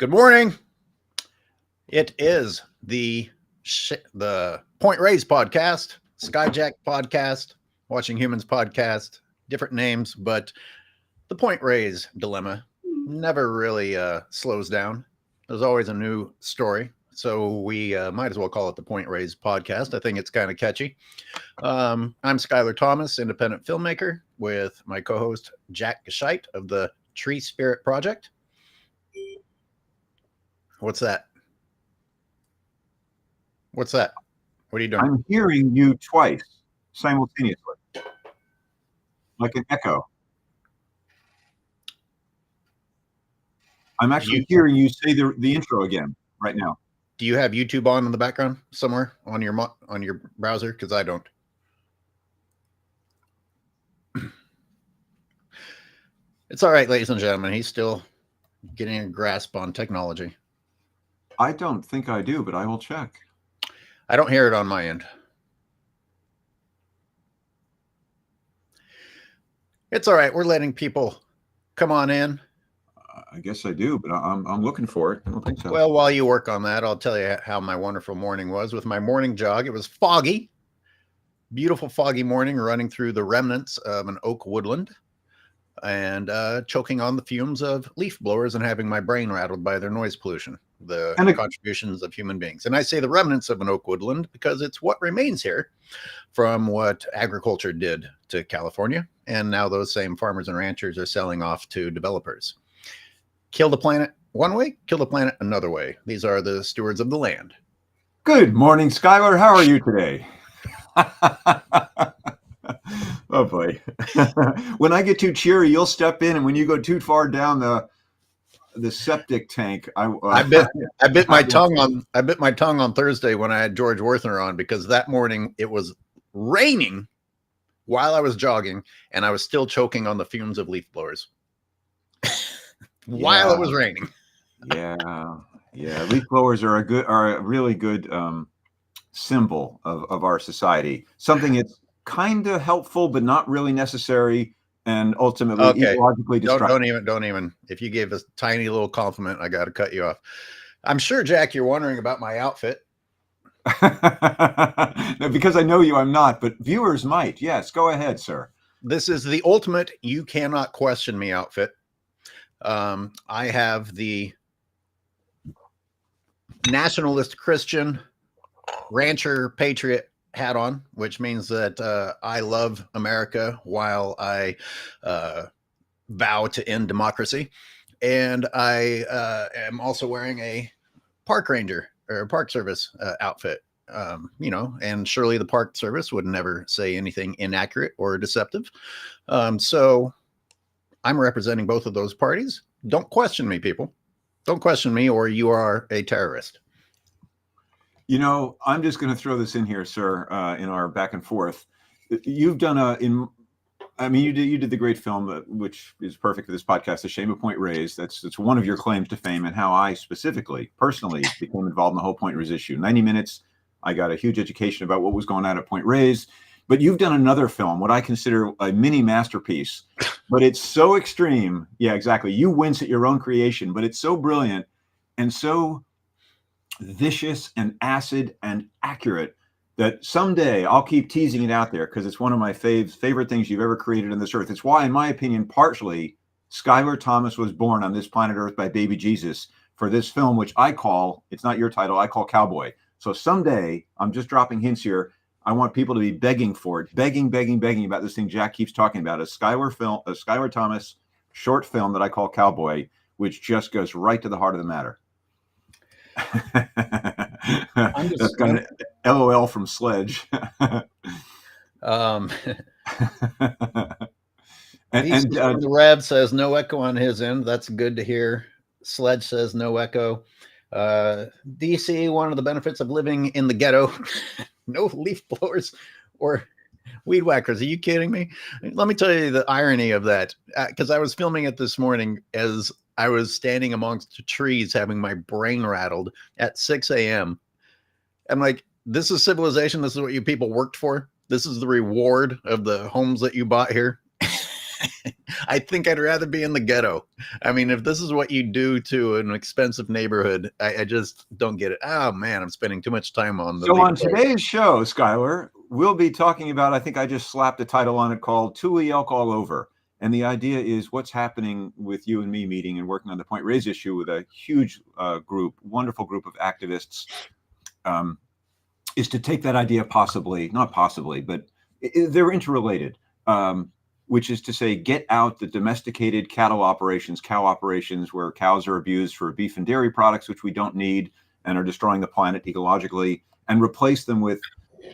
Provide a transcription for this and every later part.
Good morning. It is the Point Raise podcast, Skyjack podcast, Watching Humans podcast, different names, but the Point Raise dilemma never really slows down. There's always a new story. So we might as well call it the Point Raise podcast. I think it's kind of catchy. I'm Skyler Thomas, independent filmmaker, with my co-host Jack Gescheit of the Tree Spirit Project. What's that? What's that? What are you doing? I'm hearing you twice simultaneously, like an echo. I'm actually hearing you say the intro again right now. Do you have YouTube on in the background somewhere on your browser? Because I don't. It's all right, ladies and gentlemen. He's still getting a grasp on technology. I don't think I do, but I will check. I don't hear it on my end. It's all right. We're letting people come on in. I guess I do, but I'm looking for it. I don't think so. Well, while you work on that, I'll tell you how my wonderful morning was with my morning jog. It was foggy, beautiful foggy morning, running through the remnants of an oak woodland and choking on the fumes of leaf blowers and having my brain rattled by their noise pollution, the contributions of human beings. And I say the remnants of an oak woodland because it's what remains here from what agriculture did to California. And now those same farmers and ranchers are selling off to developers. Kill the planet one way, kill the planet another way. These are the stewards of the land. Good morning, Skyler. How are you today? Oh boy. When I get too cheery, you'll step in, and when you go too far down the septic tank, I bit my tongue on Thursday when I had George Werthner on, because that morning it was raining while I was jogging and I was still choking on the fumes of leaf blowers while it was raining. Yeah. Leaf blowers are a really good symbol of our society. Something that's kind of helpful, but not really necessary, and ultimately ecologically destructive. Don't even. If you gave a tiny little compliment, I got to cut you off. I'm sure, Jack, you're wondering about my outfit. Because I know you, I'm not, but viewers might. Yes, go ahead, sir. This is the ultimate "you cannot question me" outfit. I have the nationalist Christian rancher patriot hat on, which means that I love America while I vow to end democracy. And I am also wearing a park ranger or park service outfit, and surely the park service would never say anything inaccurate or deceptive. So I'm representing both of those parties. Don't question me, people. Don't question me, or you are a terrorist. I'm just going to throw this in here, sir, in our back and forth. You've done you did the great film, which is perfect for this podcast, The Shame of Point Raised. That's one of your claims to fame, and how I personally became involved in the whole Point Raised issue. 90 minutes. I got a huge education about what was going on at Point Raised. But you've done another film, what I consider a mini masterpiece, but it's so extreme. Yeah, exactly. You wince at your own creation, but it's so brilliant and so vicious and acid and accurate that someday I'll keep teasing it out there, because it's one of my favorite things you've ever created on this earth. It's why, in my opinion, partially Skyler Thomas was born on this planet Earth by baby Jesus for this film, which I call, it's not your title, I call Cowboy. So someday, I'm just dropping hints here, I want people to be begging for it, begging about this thing Jack keeps talking about, a Skyler Thomas short film that I call Cowboy, which just goes right to the heart of the matter. That's got an LOL from Sledge. The Rev says no echo on his end. That's good to hear. Sledge says no echo. DC, one of the benefits of living in the ghetto, no leaf blowers or weed whackers. Are you kidding me? Let me tell you the irony of that, because I was filming it this morning as I was standing amongst trees having my brain rattled at 6 a.m. I'm like, this is civilization. This is what you people worked for. This is the reward of the homes that you bought here. I think I'd rather be in the ghetto. I mean, if this is what you do to an expensive neighborhood, I just don't get it. Oh man, I'm spending too much time on the So on legal. today's show, Skyler, we'll be talking about, I think I just slapped a title on it called Tule Elk All Over. And the idea is what's happening with you and me meeting and working on the Point Reyes issue with a huge group, wonderful group of activists, is to take that idea not possibly, but they're interrelated, which is to say, get out the domesticated cattle operations, cow operations where cows are abused for beef and dairy products, which we don't need and are destroying the planet ecologically, and replace them with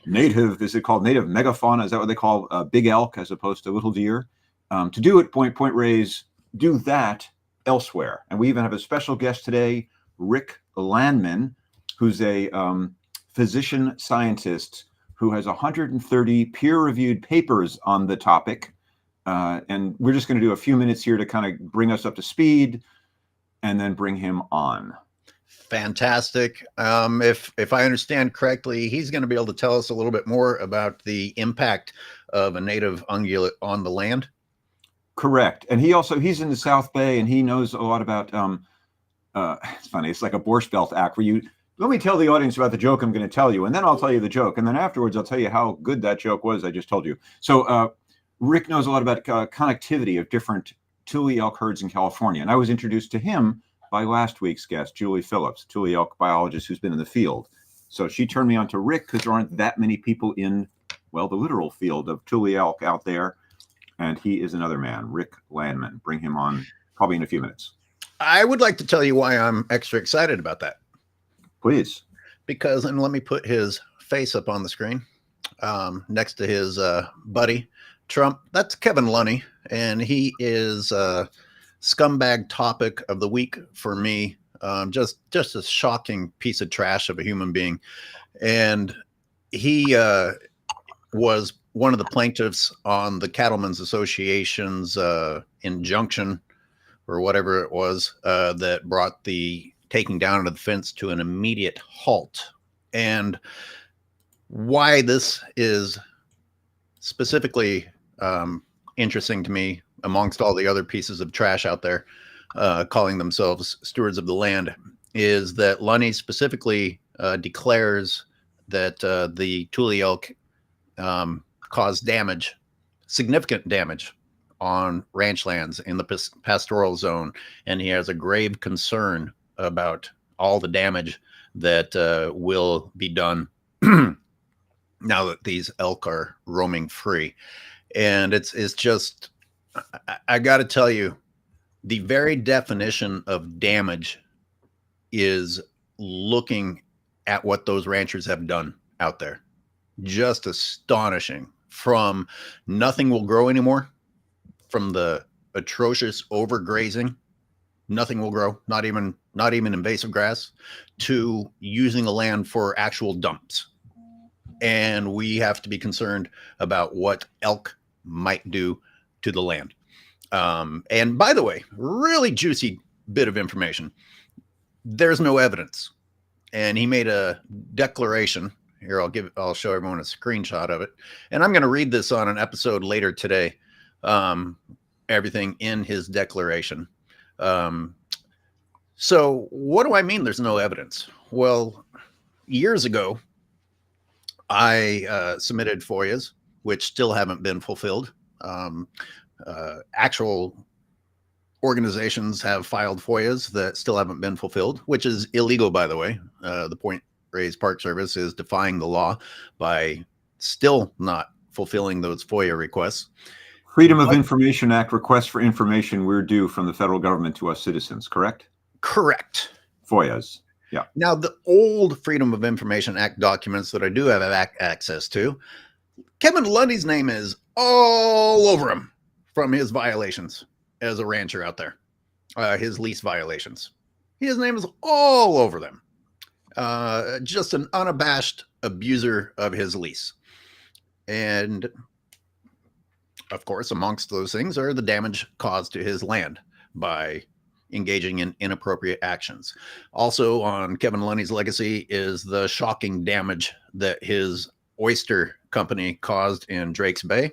native, is it called native megafauna? Is that what they call big elk as opposed to little deer? To do it, Point Reyes, do that elsewhere. And we even have a special guest today, Rick Landman, who's a physician scientist who has 130 peer-reviewed papers on the topic. And we're just going to do a few minutes here to kind of bring us up to speed and then bring him on. Fantastic. If I understand correctly, he's going to be able to tell us a little bit more about the impact of a native ungulate on the land. Correct. And he's in the South Bay, and he knows a lot about, it's funny, it's like a Borscht Belt act where let me tell the audience about the joke I'm going to tell you, and then I'll tell you the joke. And then afterwards, I'll tell you how good that joke was I just told you. So Rick knows a lot about connectivity of different Tule elk herds in California. And I was introduced to him by last week's guest, Julie Phillips, Tule elk biologist who's been in the field. So she turned me on to Rick because there aren't that many people in, well, the literal field of Tule elk out there. And he is another man, Rick Landman. Bring him on probably in a few minutes. I would like to tell you why I'm extra excited about that. Please. Because, and let me put his face up on the screen next to his buddy, Trump. That's Kevin Lunny, and he is a scumbag topic of the week for me. Just a shocking piece of trash of a human being. And he was one of the plaintiffs on the Cattlemen's Association's injunction or whatever it was that brought the taking down of the fence to an immediate halt. And why this is specifically interesting to me amongst all the other pieces of trash out there calling themselves stewards of the land is that Lunny specifically declares that the Tule elk caused damage, significant damage on ranch lands in the pastoral zone. And he has a grave concern about all the damage that will be done now that these elk are roaming free. And it's just, I got to tell you, the very definition of damage is looking at what those ranchers have done out there. Just astonishing. From nothing will grow anymore, from the atrocious overgrazing, nothing will grow, not even invasive grass, to using the land for actual dumps. And we have to be concerned about what elk might do to the land. And by the way, really juicy bit of information. There's no evidence. And he made a declaration. Here, I'll show everyone a screenshot of it. And I'm going to read this on an episode later today. Everything in his declaration. So what do I mean there's no evidence? Well, years ago, I submitted FOIAs, which still haven't been fulfilled. Actual organizations have filed FOIAs that still haven't been fulfilled, which is illegal, by the way. The Point Reyes Park Service is defying the law by still not fulfilling those FOIA requests. Freedom of Information Act requests for information we're due from the federal government to us citizens, correct? Correct. FOIAs. Yeah. Now, the old Freedom of Information Act documents that I do have access to, Kevin Lunny's name is all over him from his violations as a rancher out there, his lease violations. His name is all over them. Just an unabashed abuser of his lease. And of course, amongst those things are the damage caused to his land by engaging in inappropriate actions. Also on Kevin Lunny's legacy is the shocking damage that his oyster company caused in Drake's Bay.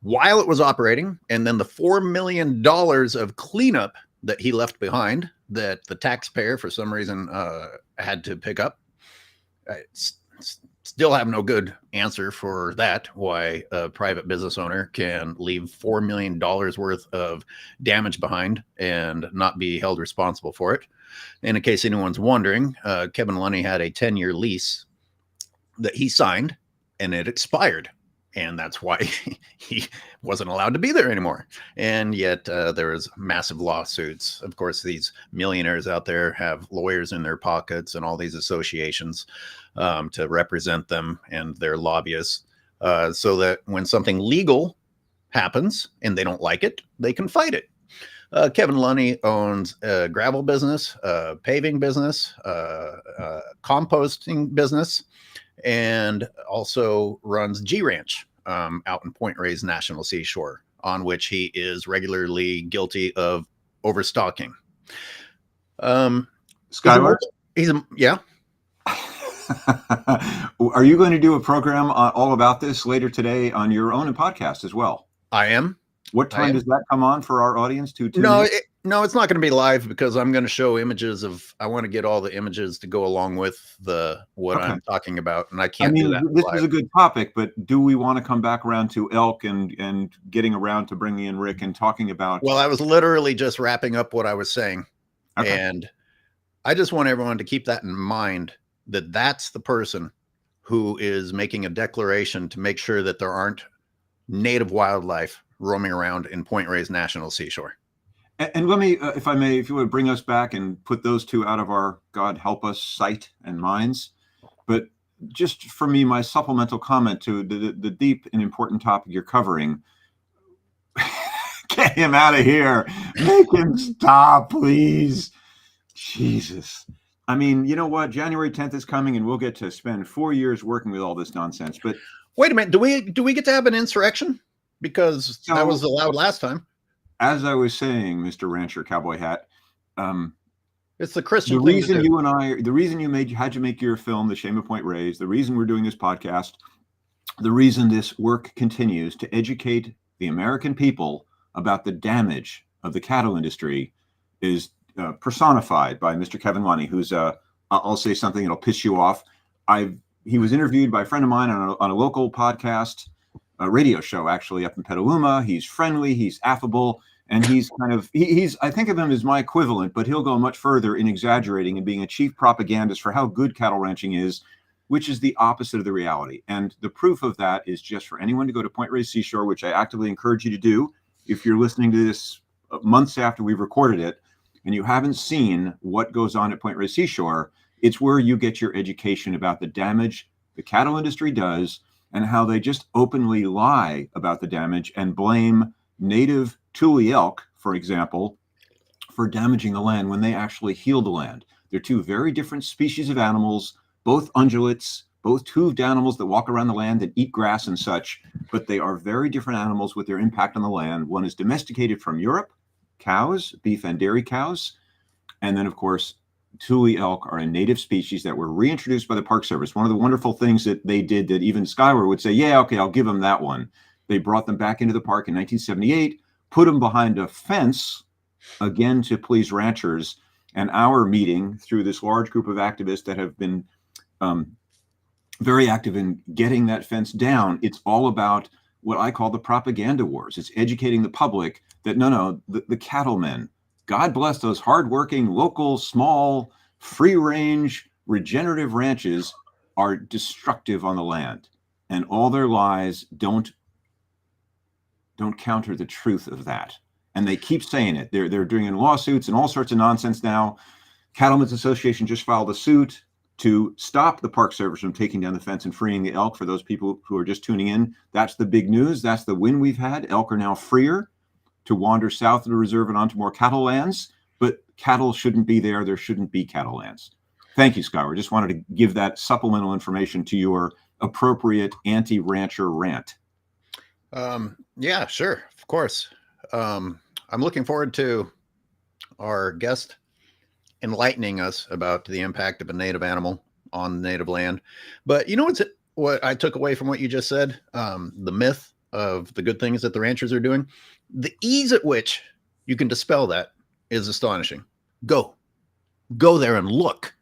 while it was operating, and then the $4 million of cleanup that he left behind that the taxpayer for some reason had to pick up. I still have no good answer for that, why a private business owner can leave $4 million worth of damage behind and not be held responsible for it. And in case anyone's wondering, Kevin Lunny had a 10-year lease that he signed, and it expired. And that's why he wasn't allowed to be there anymore. And yet there was massive lawsuits. Of course, these millionaires out there have lawyers in their pockets and all these associations to represent them and their lobbyists, so that when something legal happens and they don't like it, they can fight it. Kevin Lunny owns a gravel business, a paving business, composting business, and also runs G Ranch out in Point Reyes National Seashore, on which he is regularly guilty of overstocking. Skyler? Yeah. Are you going to do a program all about this later today on your own podcast as well? I am. What time does that come on for our audience to tune in? It's not going to be live, because I'm going to show images I want to get all the images to go along with what I'm talking about. And I can't do that. This live. is a good topic, but do we want to come back around to elk and getting around to bringing in Rick and talking about? Well, I was literally just wrapping up what I was saying. Okay. And I just want everyone to keep that in mind, that that's the person who is making a declaration to make sure that there aren't native wildlife roaming around in Point Reyes National Seashore. And let me, if I may, if you would bring us back and put those two out of our, God help us, sight and minds. But just for me, my supplemental comment to the deep and important topic you're covering, get him out of here. Make him stop, please. Jesus. I mean, you know what? January 10th is coming, and we'll get to spend 4 years working with all this nonsense. But wait a minute. Do we get to have an insurrection? Because that was allowed last time. As I was saying, Mr. Rancher Cowboy Hat, it's the Christian the thing reason to do. you and I, the reason you had to make your film, The Shame of Point Reyes, the reason we're doing this podcast, the reason this work continues to educate the American people about the damage of the cattle industry is personified by Mr. Kevin Lunny, who's I'll say something that'll piss you off. He was interviewed by a friend of mine on a local podcast, a radio show actually up in Petaluma. He's friendly, he's affable, and he's I think of him as my equivalent, but he'll go much further in exaggerating and being a chief propagandist for how good cattle ranching is, which is the opposite of the reality. And the proof of that is just for anyone to go to Point Reyes Seashore, which I actively encourage you to do if you're listening to this months after we've recorded it and you haven't seen what goes on at Point Reyes Seashore. It's where you get your education about the damage the cattle industry does and how they just openly lie about the damage and blame native Tule elk, for example, for damaging the land when they actually heal the land. They're two very different species of animals, both ungulates, both hooved animals that walk around the land that eat grass and such, but they are very different animals with their impact on the land. One is domesticated from Europe, cows, beef and dairy cows, and then, of course, Tule elk are a native species that were reintroduced by the Park Service. One of the wonderful things that they did that even Skyler would say, yeah, okay, I'll give them that one. They brought them back into the park in 1978, put them behind a fence, again, to please ranchers. And our meeting through this large group of activists that have been very active in getting that fence down, it's all about what I call the propaganda wars. It's educating the public that the cattlemen, God bless those hardworking, local, small, free-range, regenerative ranches are destructive on the land. And all their lies don't counter the truth of that. And they keep saying it. They're doing in lawsuits and all sorts of nonsense now. Cattlemen's Association just filed a suit to stop the Park Service from taking down the fence and freeing the elk. For those people who are just tuning in, that's the big news. That's the win we've had. Elk are now freer to wander south of the reserve and onto more cattle lands, but cattle shouldn't be there. There shouldn't be cattle lands. Thank you, Skyler. Just wanted to give that supplemental information to your appropriate anti-rancher rant. Yeah, sure. Of course. I'm looking forward to our guest enlightening us about the impact of a native animal on native land. But you know what I took away from what you just said? The myth of the good things that the ranchers are doing, the ease at which you can dispel that is astonishing. Go there and look.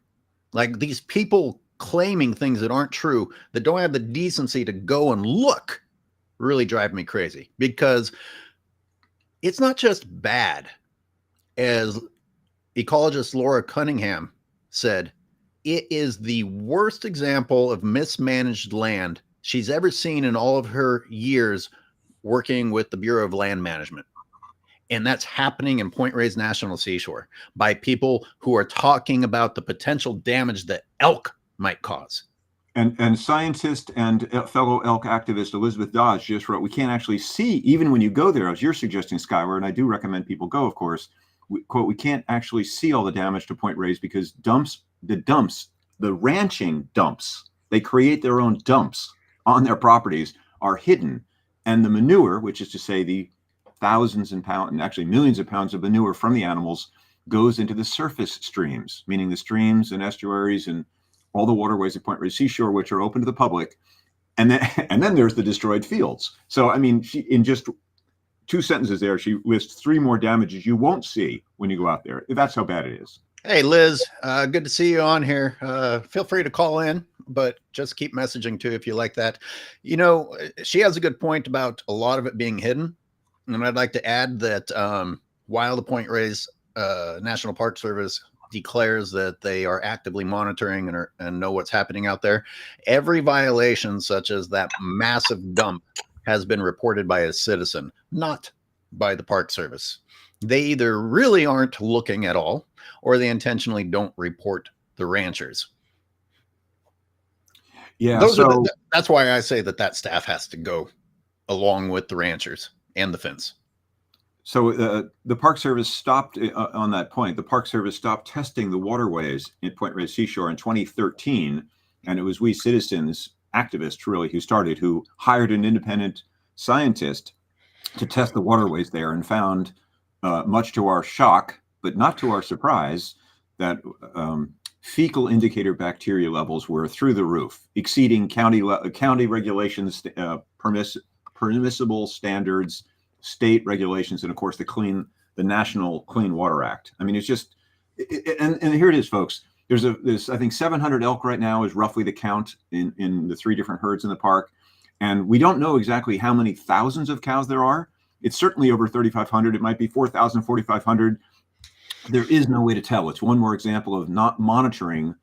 Like, these people claiming things that aren't true, that don't have the decency to go and look, really drive me crazy, because it's not just bad. As ecologist Laura Cunningham said, it is the worst example of mismanaged land she's ever seen in all of her years working with the Bureau of Land Management. And that's happening in Point Reyes National Seashore by people who are talking about the potential damage that elk might cause. And scientist and fellow elk activist Elizabeth Dodge just wrote, we can't actually see, even when you go there, as you're suggesting, Skyler, and I do recommend people go, of course, quote, we can't actually see all the damage to Point Reyes because the ranching dumps, they create their own dumps on their properties, are hidden. And the manure, which is to say the thousands and pounds, and actually millions of pounds of manure from the animals, goes into the surface streams, meaning the streams and estuaries and all the waterways at Point Reyes Seashore, which are open to the public. And then there's the destroyed fields. So, I mean, she, in just 2 sentences there, she lists 3 more damages you won't see when you go out there. That's how bad it is. Hey, Liz, good to see you on here. Feel free to call in, but just keep messaging too if you like that. You know, she has a good point about a lot of it being hidden. And I'd like to add that while the Point Reyes National Park Service declares that they are actively monitoring and know what's happening out there, every violation, such as that massive dump, has been reported by a citizen, not by the Park Service. They either really aren't looking at all, or they intentionally don't report the ranchers. Yeah, that's why I say that staff has to go along with the ranchers and the fence. So the Park Service stopped on that point. The Park Service stopped testing the waterways in Point Reyes Seashore in 2013, and it was we citizens, activists really, who hired an independent scientist to test the waterways there, and found, much to our shock, but not to our surprise, that fecal indicator bacteria levels were through the roof, exceeding county regulations, permissible standards, state regulations, and of course the National Clean Water Act. I mean, it's just, and here it is, folks. There's I think 700 elk right now is roughly the count in the 3 different herds in the park, and we don't know exactly how many thousands of cows there are. It's certainly over 3,500. It might be 4,000, 4,500. There is no way to tell. It's one more example of not monitoring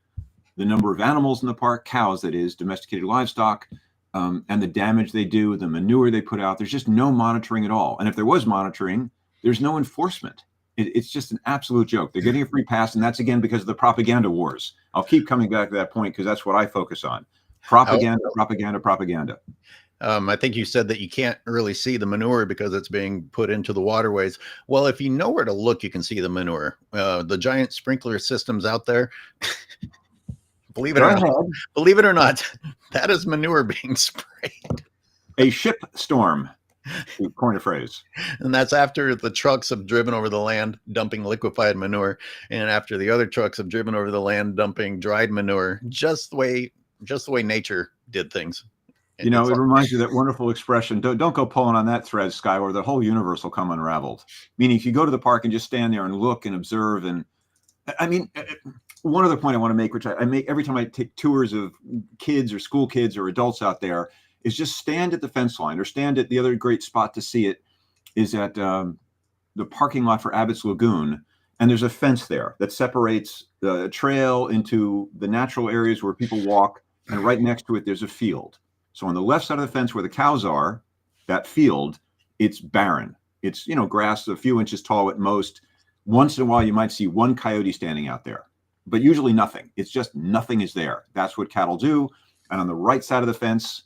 the number of animals in the park, cows, that is, domesticated livestock, and the damage they do, the manure they put out. There's just no monitoring at all. And if there was monitoring, there's no enforcement. It's just an absolute joke. They're getting a free pass, and that's, again, because of the propaganda wars. I'll keep coming back to that point because that's what I focus on. Propaganda. I think you said that you can't really see the manure because it's being put into the waterways. Well, if you know where to look, you can see the manure. The giant sprinkler systems out there, believe it or not, that is manure being sprayed. A ship storm, to coin a phrase. And that's after the trucks have driven over the land dumping liquefied manure, and after the other trucks have driven over the land dumping dried manure, just the way nature did things. You know, it reminds you of that wonderful expression, don't go pulling on that thread, Skyler, the whole universe will come unraveled. Meaning, if you go to the park and just stand there and look and observe, and I mean, one other point I want to make, which I make every time I take tours of kids or school kids or adults out there, is just stand at the fence line, or stand at the other great spot to see it is at the parking lot for Abbott's Lagoon. And there's a fence there that separates the trail into the natural areas where people walk. And right next to it, there's a field. So on the left side of the fence where the cows are, that field, it's barren. It's, grass a few inches tall at most. Once in a while, you might see one coyote standing out there, but usually nothing. It's just nothing is there. That's what cattle do. And on the right side of the fence,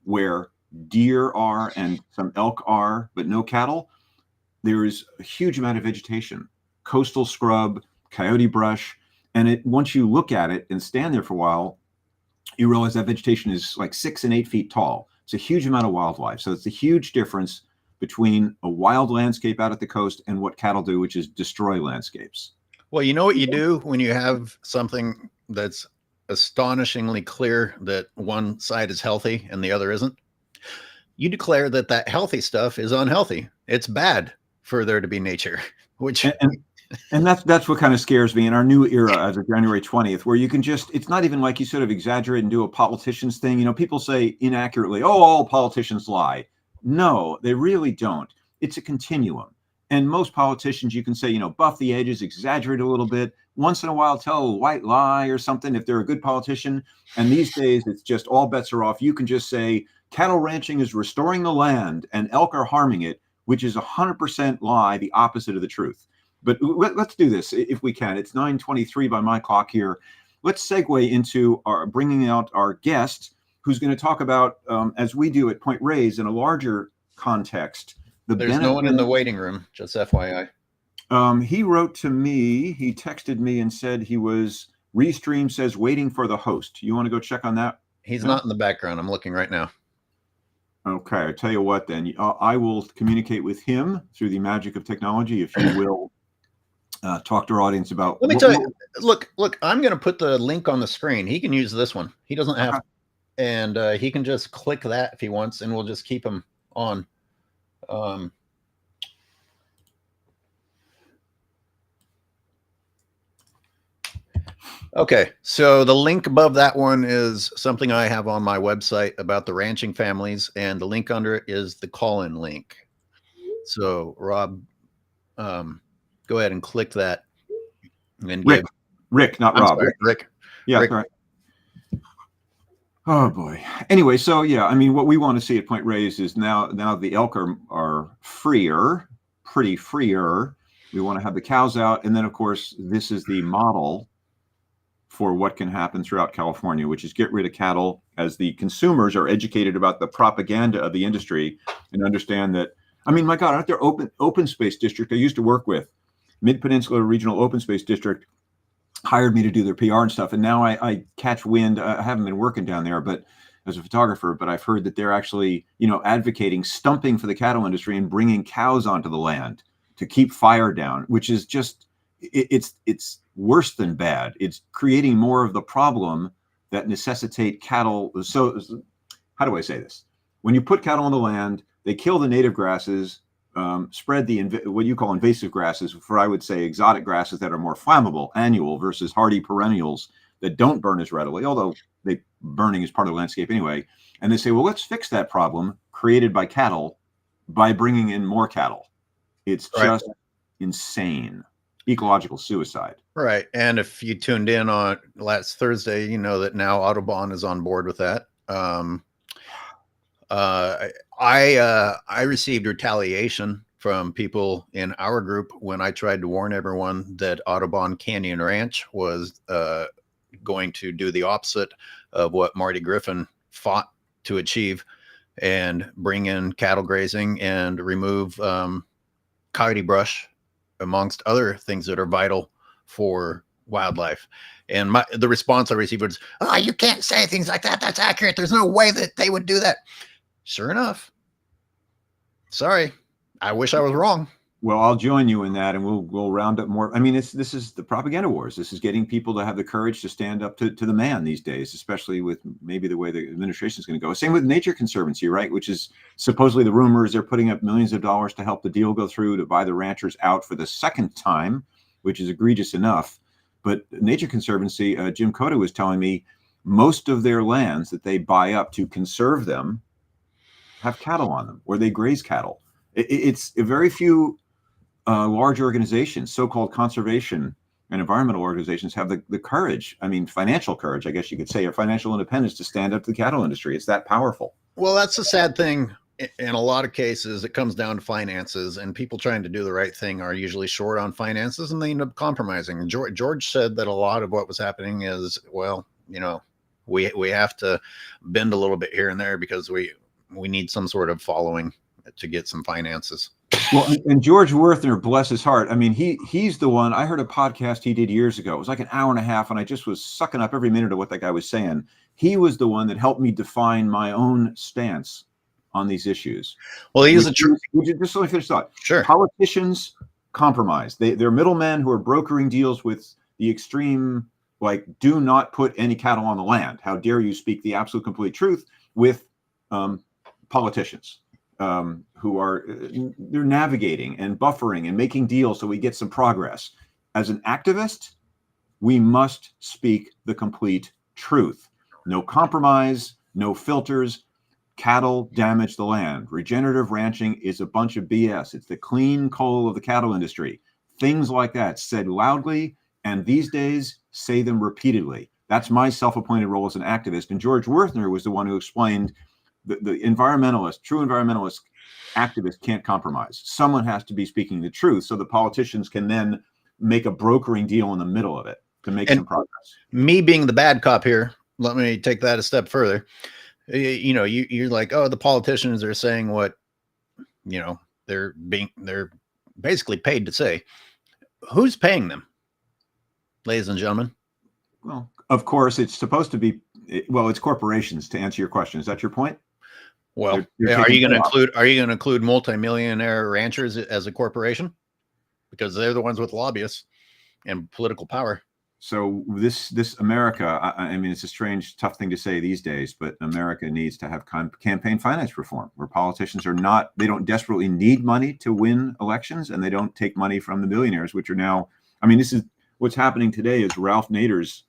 where deer are and some elk are, but no cattle, there is a huge amount of vegetation, coastal scrub, coyote brush. And once you look at it and stand there for a while, you realize that vegetation is like 6 and 8 feet tall. It's a huge amount of wildlife. So it's a huge difference between a wild landscape out at the coast and what cattle do, which is destroy landscapes. Well, you know what you do when you have something that's astonishingly clear that one side is healthy and the other isn't? you declare that healthy stuff is unhealthy. It's bad for there to be nature, which and that's what kind of scares me in our new era as of January 20th, where you can just, it's not even like you sort of exaggerate and do a politicians thing. You know, people say inaccurately, oh, all politicians lie. No, they really don't. It's a continuum. And most politicians, you can say, you know, buff the edges, exaggerate a little bit. Once in a while, tell a white lie or something if they're a good politician. And these days, it's just all bets are off. You can just say cattle ranching is restoring the land and elk are harming it, which is 100% lie, the opposite of the truth. But let's do this if we can. It's 9:23 by my clock here. Let's segue into our bringing out our guest, who's going to talk about, as we do at Point Reyes, in a larger context. There's no one in the waiting room, just FYI. He wrote to me. He texted me and said he was, Restream says, waiting for the host. You want to go check on that? He's not in the background. I'm looking right now. Okay, I tell you what then. I will communicate with him through the magic of technology, if you will. Talk to our audience about. Let me tell you. Look. I'm going to put the link on the screen. He can use this one. He doesn't have, and he can just click that if he wants, and we'll just keep him on. Okay, so the link above that one is something I have on my website about the ranching families, and the link under it is the call-in link. So, Rob, go ahead and click that. And Rick, not Rob. Sorry, Rick. Yeah, Rick. Right. Oh boy. Anyway, so yeah, I mean, what we want to see at Point Reyes is now the elk are freer, pretty freer. We want to have the cows out, and then of course this is the model for what can happen throughout California, which is get rid of cattle as the consumers are educated about the propaganda of the industry and understand that. I mean, my God, aren't there open space district I used to work with, Mid-Peninsula Regional Open Space District, hired me to do their PR and stuff. And now I catch wind. I haven't been working down there, but as a photographer, but I've heard that they're actually, you know, advocating stumping for the cattle industry and bringing cows onto the land to keep fire down, which is just, it's worse than bad. It's creating more of the problem that necessitate cattle. So how do I say this? When you put cattle on the land, they kill the native grasses, spread the what you call invasive grasses, for I would say exotic grasses that are more flammable, annual versus hardy perennials that don't burn as readily, although burning is part of the landscape anyway. And they say, well, let's fix that problem created by cattle by bringing in more cattle. It's just insane. Ecological suicide. Right. And if you tuned in on last Thursday, you know that now Audubon is on board with that. I received retaliation from people in our group when I tried to warn everyone that Audubon Canyon Ranch was going to do the opposite of what Marty Griffin fought to achieve and bring in cattle grazing and remove coyote brush, amongst other things that are vital for wildlife. And the response I received was, "Oh, you can't say things like that. That's accurate. There's no way that they would do that." Sure enough. Sorry. I wish I was wrong. Well, I'll join you in that, and we'll round up more. I mean, this is the propaganda wars. This is getting people to have the courage to stand up to the man these days, especially with maybe the way the administration is going to go. Same with Nature Conservancy, right? Which is supposedly the rumors they're putting up millions of dollars to help the deal go through to buy the ranchers out for the second time, which is egregious enough. But Nature Conservancy, Jim Cota was telling me, most of their lands that they buy up to conserve them have cattle on them, or they graze cattle. It's a very few large organizations, so-called conservation and environmental organizations, have the courage, I mean, financial courage, I guess you could say, or financial independence to stand up to the cattle industry. It's that powerful. Well, that's the sad thing. In a lot of cases, it comes down to finances, and people trying to do the right thing are usually short on finances, and they end up compromising. George said that a lot of what was happening is, well, you know, we have to bend a little bit here and there because we need some sort of following to get some finances. Well, and George Werthner, bless his heart. I mean, he's the one. I heard a podcast he did years ago. It was like an hour and a half, and I just was sucking up every minute of what that guy was saying. He was the one that helped me define my own stance on these issues. Well, he's a true. Just let me finish thought. Sure. Politicians compromise. They're middlemen who are brokering deals with the extreme, like, do not put any cattle on the land. How dare you speak the absolute complete truth with politicians who are they're navigating and buffering and making deals so we get some progress. As an activist, we must speak the complete truth. No compromise, no filters. Cattle damage the land. Regenerative ranching is a bunch of BS. It's the clean coal of the cattle industry. Things like that said loudly, and these days say them repeatedly. That's my self-appointed role as an activist. And George Werthner was the one who explained the environmentalist, true environmentalist activist can't compromise. Someone has to be speaking the truth so the politicians can then make a brokering deal in the middle of it to make some progress. Me being the bad cop here, let me take that a step further. You're like, oh, the politicians are saying what, they're basically paid to say. Who's paying them, ladies and gentlemen? Well, of course, it's supposed to be, it's corporations, to answer your question. Is that your point? Well, are you going to include multimillionaire ranchers as a corporation? Because they're the ones with lobbyists and political power. So this America, I mean, it's a strange, tough thing to say these days, but America needs to have campaign finance reform where politicians they don't desperately need money to win elections, and they don't take money from the billionaires, which are now, I mean, this is what's happening today is Ralph Nader's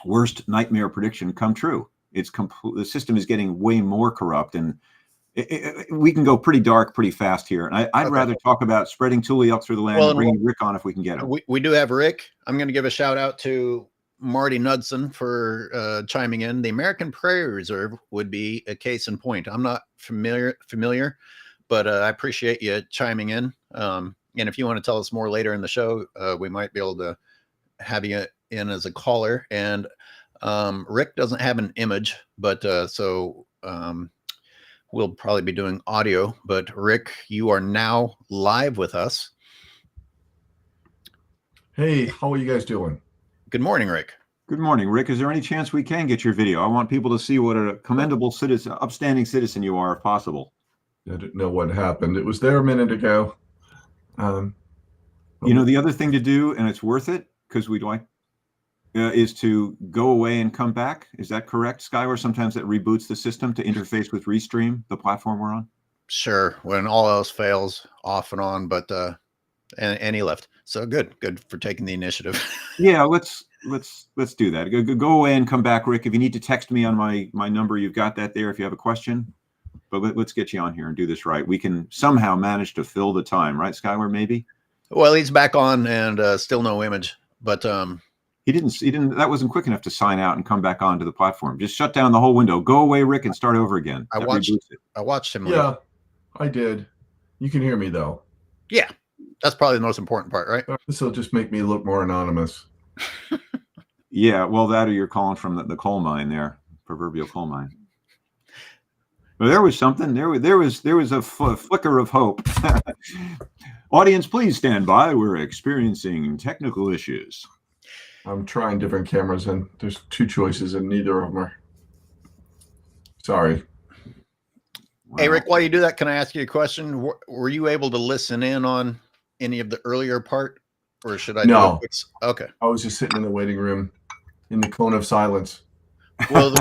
worst nightmare prediction come true. The system is getting way more corrupt, and we can go pretty dark pretty fast here. And I'd rather talk about spreading Tule elk through the land and bringing Rick on if we can get him. We do have Rick. I'm going to give a shout out to Marty Knudsen for chiming in. The American Prairie Reserve would be a case in point. I'm not familiar, but I appreciate you chiming in. And if you want to tell us more later in the show, we might be able to have you in as a caller. And Rick doesn't have an image, but we'll probably be doing audio. But Rick, you are now live with us. Hey, how are you guys doing? Good morning, Rick. Good morning, Rick. Is there any chance we can get your video? I want people to see what a commendable citizen, upstanding citizen you are, if possible. I didn't know what happened. It was there a minute ago. The other thing to do, and it's worth it because we'd like, is to go away and come back. Is that correct, Skyler? Sometimes that reboots the system to interface with Restream, the platform we're on. Sure, when all else fails, off and on. But and he left. So good for taking the initiative. Yeah, let's do that. Go away and come back, Rick. If you need to text me on my number, you've got that there. If you have a question, but let's get you on here and do this right. We can somehow manage to fill the time, right, Skyler? Maybe. Well, he's back on and still no image, but he didn't. That wasn't quick enough to sign out and come back onto the platform. Just shut down the whole window. Go away, Rick, and start over again. I watched him. Yeah, I did. You can hear me though. Yeah, that's probably the most important part, right? This will just make me look more anonymous. Yeah, well, that or you're calling from the coal mine there, proverbial coal mine. Well, there was something. There was a flicker of hope. Audience, please stand by. We're experiencing technical issues. I'm trying different cameras, and there's two choices, and neither of them are. Sorry. Wow. Hey, Rick, while you do that, can I ask you a question? Were you able to listen in on any of the earlier part, or should I? No. Okay. I was just sitting in the waiting room in the cone of silence. Well,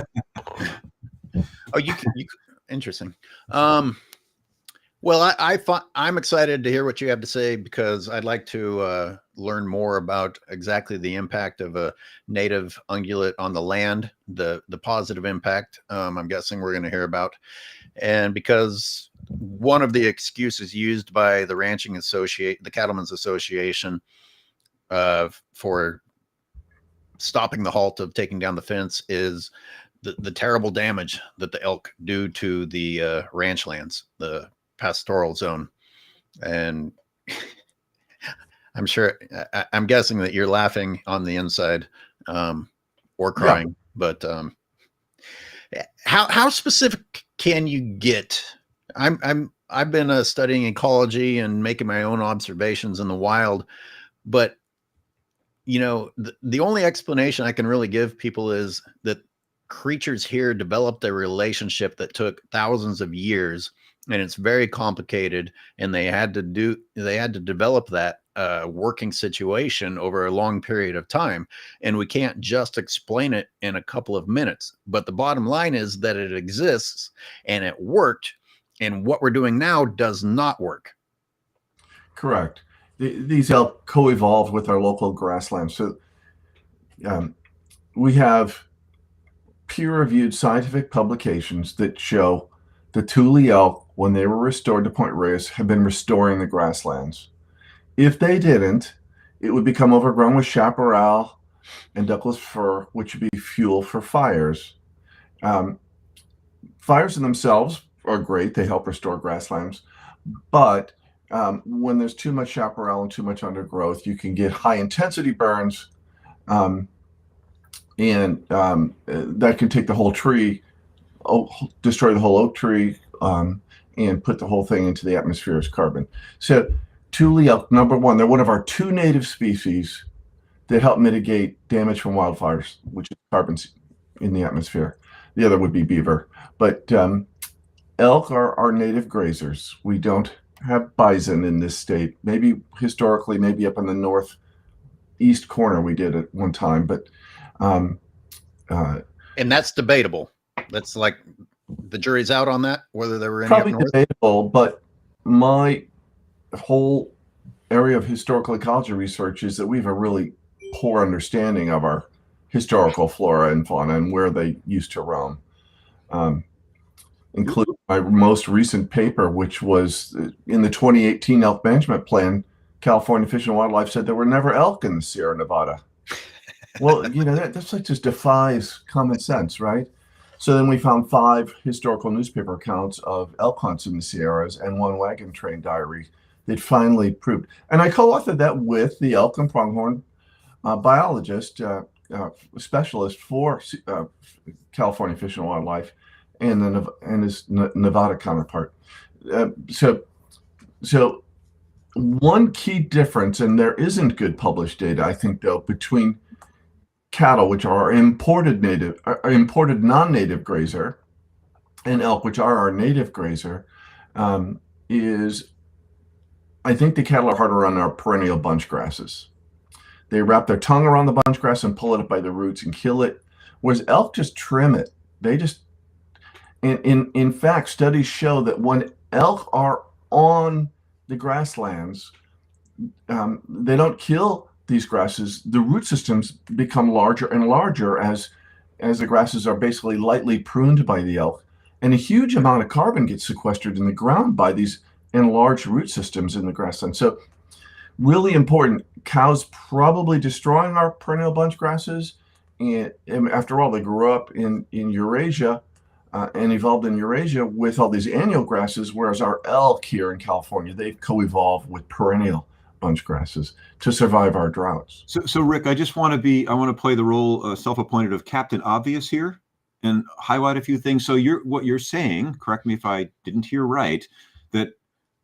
you interesting. Well, I'm excited to hear what you have to say because I'd like to learn more about exactly the impact of a native ungulate on the land, the positive impact I'm guessing we're going to hear about. And because one of the excuses used by the Cattlemen's Association for stopping the halt of taking down the fence is the terrible damage that the elk do to the ranch lands, the pastoral zone. And I'm guessing that you're laughing on the inside or crying, but how specific can you get? I've been studying ecology and making my own observations in the wild, but the only explanation I can really give people is that creatures here developed a relationship that took thousands of years and it's very complicated, and they had to develop that working situation over a long period of time, and we can't just explain it in a couple of minutes. But the bottom line is that it exists and it worked, and what we're doing now does not work. Correct. These elk co-evolved with our local grasslands. So we have peer-reviewed scientific publications that show the Tule elk, when they were restored to Point Reyes, have been restoring the grasslands. If they didn't, it would become overgrown with chaparral and Douglas fir, which would be fuel for fires. Fires in themselves are great. They help restore grasslands. But when there's too much chaparral and too much undergrowth, you can get high-intensity burns, and that can take the whole tree, destroy the whole oak tree, and put the whole thing into the atmosphere as carbon. So Tule elk, number one, they're one of our 2 native species that help mitigate damage from wildfires, which is carbon in the atmosphere. The other would be beaver. But elk are our native grazers. We don't have bison in this state. Maybe historically, maybe up in the northeast corner we did at one time, but and that's debatable. That's like the jury's out on that, whether there were any probably up north. Debatable. But my whole area of historical ecology research is that we have a really poor understanding of our historical flora and fauna and where they used to roam, including my most recent paper, which was in the 2018 elk management plan. California Fish and Wildlife said there were never elk in the Sierra Nevada. Well, that's like just defies common sense, right? So then we found 5 historical newspaper accounts of elk hunts in the Sierras and 1 wagon train diary that finally proved. And I co-authored that with the elk and pronghorn biologist, specialist for California Fish and Wildlife, and his Nevada counterpart. So one key difference, and there isn't good published data, I think, though, between cattle, which are our imported non-native grazer, and elk, which are our native grazer, is I think the cattle are harder on our perennial bunch grasses. They wrap their tongue around the bunch grass and pull it up by the roots and kill it, whereas elk just trim it. They just, in fact, studies show that when elk are on the grasslands, they don't kill these grasses. The root systems become larger and larger as the grasses are basically lightly pruned by the elk, and a huge amount of carbon gets sequestered in the ground by these enlarged root systems in the grassland. So really important. Cows probably destroying our perennial bunch grasses, and after all, they grew up in Eurasia and evolved in Eurasia with all these annual grasses, whereas our elk here in California, they've co-evolved with perennial bunch grasses to survive our droughts. So Rick, I want to play the role self-appointed of Captain Obvious here and highlight a few things. So what you're saying, correct me if I didn't hear right, that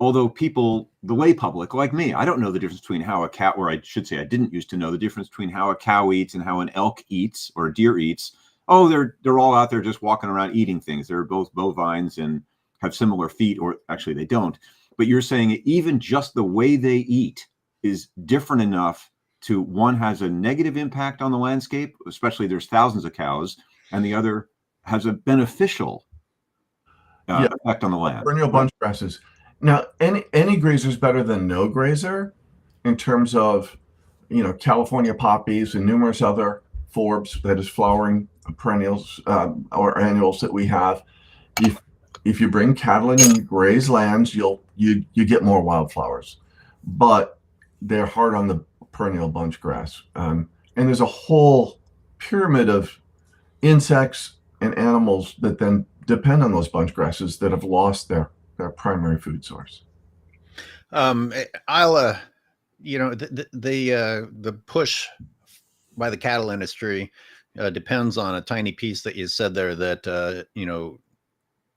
although people, the lay public like me, I don't know the difference between how a cow, or I should say I didn't used to know the difference between how a cow eats and how an elk eats or a deer eats. Oh, they're all out there just walking around eating things. They're both bovines and have similar feet, or actually they don't. But you're saying even just the way they eat is different enough to, one has a negative impact on the landscape, especially there's thousands of cows, and the other has a beneficial effect on the land. Perennial bunch grasses. Now, any grazer is better than no grazer in terms of, California poppies and numerous other forbs, that is flowering perennials or annuals that we have. If you bring cattle in and you graze lands, you get more wildflowers, but they're hard on the perennial bunch grass. And there's a whole pyramid of insects and animals that then depend on those bunch grasses that have lost their primary food source. The push by the cattle industry depends on a tiny piece that you said there, that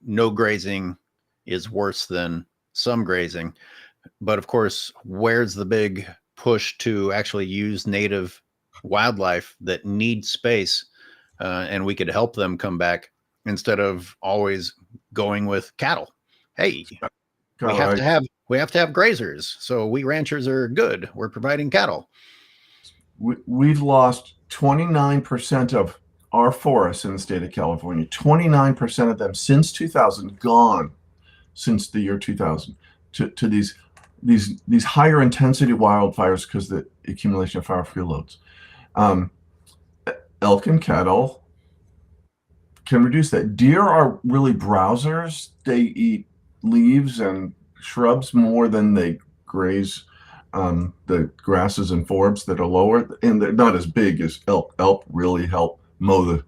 no grazing is worse than some grazing. But of course, where's the big push to actually use native wildlife that needs space, and we could help them come back instead of always going with cattle? hey, God, we have to have grazers. So we ranchers are good. We're providing cattle. we've lost 29% of our forests in the state of California. 29% of them since 2000 gone, since the year 2000, to these higher intensity wildfires because of the accumulation of fire fuel loads. Elk and cattle can reduce that. Deer are really browsers. They eat leaves and shrubs more than they graze the grasses and forbs that are lower, and they're not as big as elk. Elk really help mow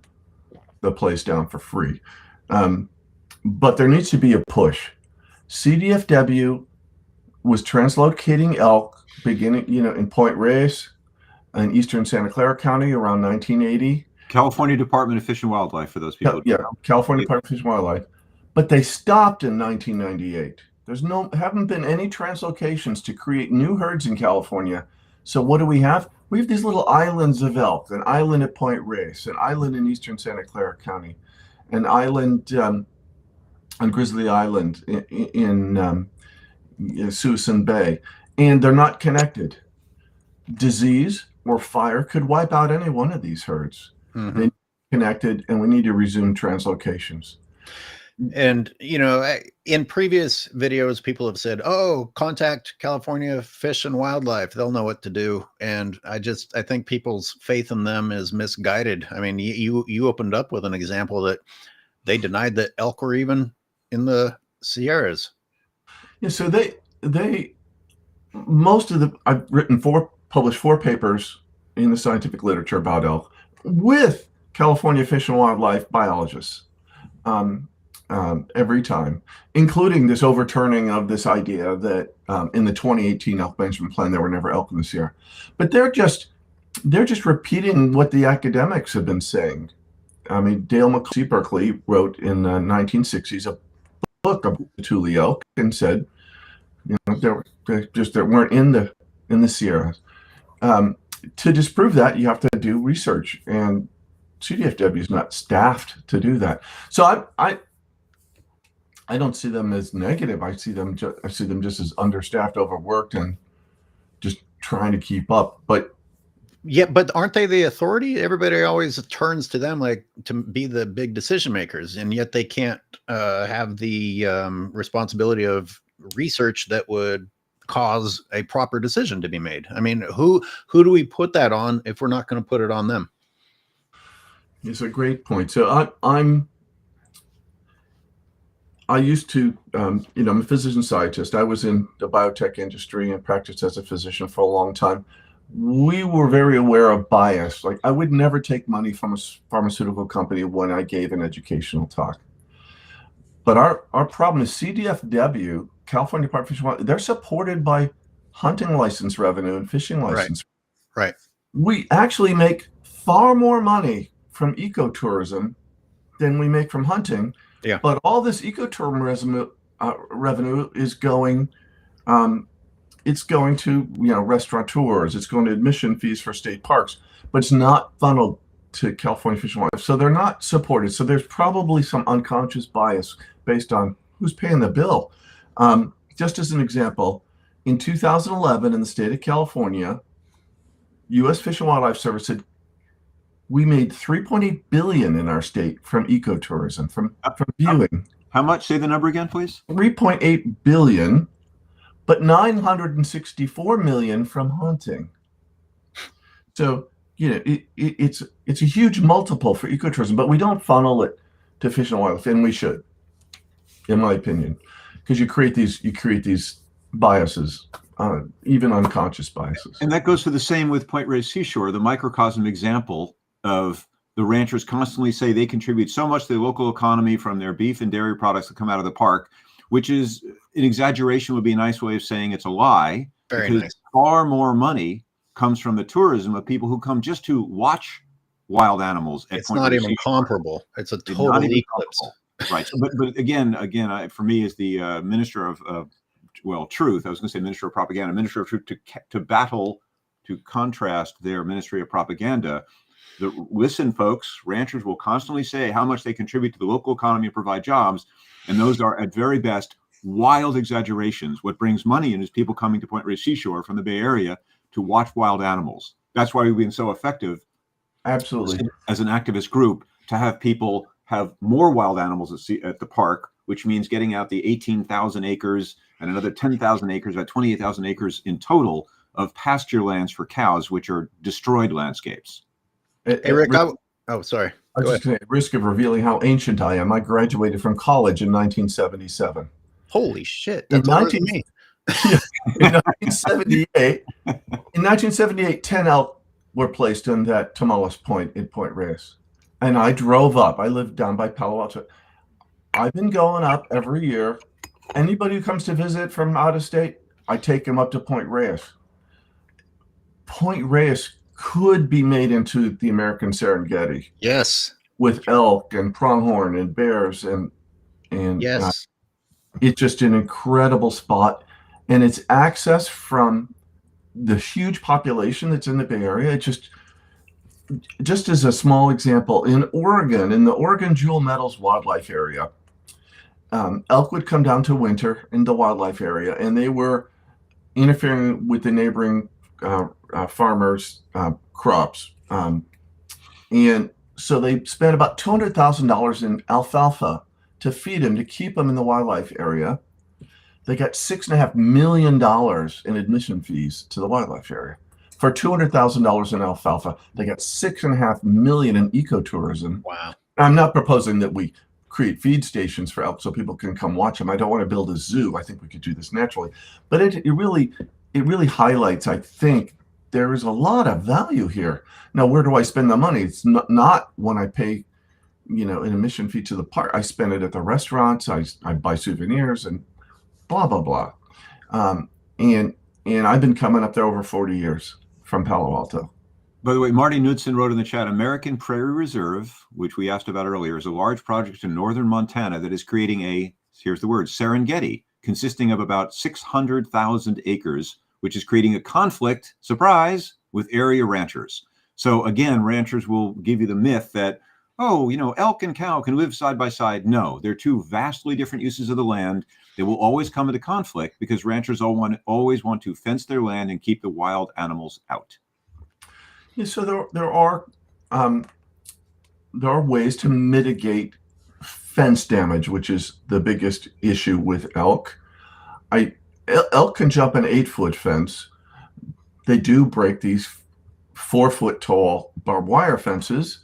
the place down for free. But there needs to be a push. CDFW was translocating elk beginning, in Point Reyes in eastern Santa Clara County around 1980. California Department of Fish and Wildlife, for those people. Yeah, California Department of Fish and Wildlife. But they stopped in 1998. Haven't been any translocations to create new herds in California. So what do we have? We have these little islands of elk, an island at Point Reyes, an island in eastern Santa Clara County, an island on Grizzly Island in Suisun Bay, and they're not connected. Disease or fire could wipe out any one of these herds. Mm-hmm. They need to be connected, and we need to resume translocations. And, in previous videos, people have said, oh, contact California Fish and Wildlife. They'll know what to do. And I think people's faith in them is misguided. I mean, you opened up with an example that they denied that elk were even in the Sierras. Yeah, so I've published 4 papers in the scientific literature about elk with California Fish and Wildlife biologists every time, including this overturning of this idea that in the 2018 elk management plan there were never elk in the Sierra. But they're just repeating what the academics have been saying. I mean, Dale McCluskey Berkeley wrote in the 1960s a book about the Tule elk and said, they weren't in the Sierras. To disprove that, you have to do research, and CDFW is not staffed to do that. So I don't see them as negative. I see them just as understaffed, overworked, and just trying to keep up. But yeah, but aren't they the authority? Everybody always turns to them to be the big decision makers, and yet they can't have the responsibility of research that would cause a proper decision to be made. I mean, who do we put that on if we're not going to put it on them? It's a great point. So I used to, I'm a physician scientist. I was in the biotech industry and practiced as a physician for a long time. We were very aware of bias. Like, I would never take money from a pharmaceutical company when I gave an educational talk. But our problem is CDFW, California Department of Fish and Wildlife, they're supported by hunting license revenue and fishing license. Right. We actually make far more money from ecotourism than we make from hunting. Yeah. But all this ecotourism revenue is going, it's going to restaurateurs. It's going to admission fees for state parks, but it's not funneled to California Fish and Wildlife. So they're not supported. So there's probably some unconscious bias based on who's paying the bill. Just as an example, in 2011 in the state of California, U.S. Fish and Wildlife Service said we made $3.8 billion in our state from ecotourism, from viewing. How much? Say the number again, please. $3.8 billion, but $964 million from hunting. So it's a huge multiple for ecotourism, but we don't funnel it to Fish and Wildlife, and we should, in my opinion, because you create these biases, even unconscious biases. And that goes for the same with Point Reyes Seashore, the microcosm example of the ranchers constantly say they contribute so much to the local economy from their beef and dairy products that come out of the park, which is an exaggeration, would be a nice way of saying it's a lie. Very because nice. Far more money comes from the tourism of people who come just to watch wild animals. It's not even comparable. It's a total eclipse. Right. But again, for me, as the minister of truth, I was going to say minister of propaganda, minister of truth, to contrast their ministry of propaganda. Listen, folks, ranchers will constantly say how much they contribute to the local economy and provide jobs. And those are at very best wild exaggerations. What brings money in is people coming to Point Reyes Seashore from the Bay Area to watch wild animals. That's why we've been so effective, Absolutely, as an activist group, to have people have more wild animals at the park, which means getting out the 18,000 acres and another 10,000 acres, about 28,000 acres in total of pasture lands for cows, which are destroyed landscapes. Hey, Rick, oh, sorry. I was just going to, at risk of revealing how ancient I am, I graduated from college in 1977. Holy shit, that's older than me. In 1978, 10 elk were placed in that Tamales Point in Point Reyes. And I drove up. I lived down by Palo Alto. I've been going up every year. Anybody who comes to visit from out of state, I take them up to Point Reyes. Point Reyes could be made into the American Serengeti. Yes. With elk and pronghorn and bears and yes. It's just an incredible spot, and it's access from the huge population that's in the Bay Area. It just as a small example, in Oregon, in the Oregon Jewel Meadows Wildlife Area, elk would come down to winter in the wildlife area, and they were interfering with the neighboring farmers' crops. And so they spent about $200,000 in alfalfa to feed them, to keep them in the wildlife area. They got $6.5 million in admission fees to the wildlife area. For $200,000 in alfalfa, they got $6.5 million in ecotourism. Wow. I'm not proposing that we create feed stations for elk so people can come watch them. I don't want to build a zoo. I think we could do this naturally. But it really highlights, I think, there is a lot of value here. Now, where do I spend the money? It's not when I pay, an admission fee to the park. I spend it at the restaurants. I buy souvenirs and blah, blah, blah. And I've been coming up there over 40 years from Palo Alto. By the way, Marty Knudsen wrote in the chat, American Prairie Reserve, which we asked about earlier, is a large project in northern Montana that is creating here's the word, Serengeti, consisting of about 600,000 acres, which is creating a conflict, surprise, with area ranchers. So again, ranchers will give you the myth that, elk and cow can live side by side. No, they're two vastly different uses of the land. They will always come into conflict because ranchers always want to fence their land and keep the wild animals out. Yeah, so there are ways to mitigate fence damage, which is the biggest issue with elk. Elk can jump an 8-foot fence. They do break these 4-foot tall barbed wire fences.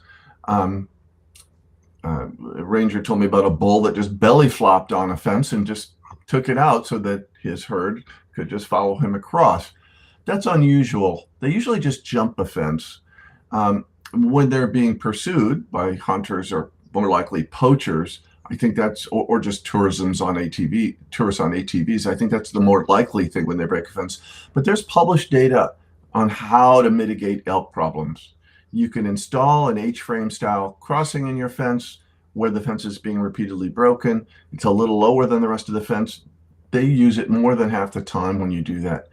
A ranger told me about a bull that just belly flopped on a fence and just took it out so that his herd could just follow him across. That's unusual. They usually just jump a fence. When they're being pursued by hunters or more likely poachers, I think that's, or just tourists on ATVs. I think that's the more likely thing when they break a fence. But there's published data on how to mitigate elk problems. You can install an H-frame style crossing in your fence where the fence is being repeatedly broken. It's a little lower than the rest of the fence. They use it more than half the time when you do that.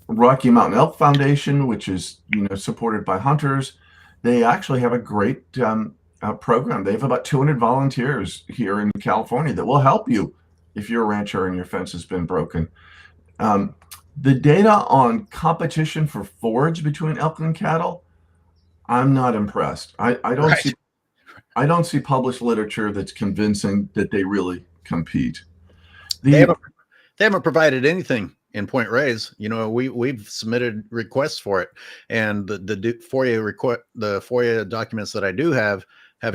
Rocky Mountain Elk Foundation, which is supported by hunters, they actually have a great program. They have about 200 volunteers here in California that will help you if you're a rancher and your fence has been broken. The data on competition for forage between elk and cattle, I'm not impressed. I don't see published literature that's convincing that they really compete. They haven't provided anything in Point Reyes. We've submitted requests for it, and the FOIA documents that I do have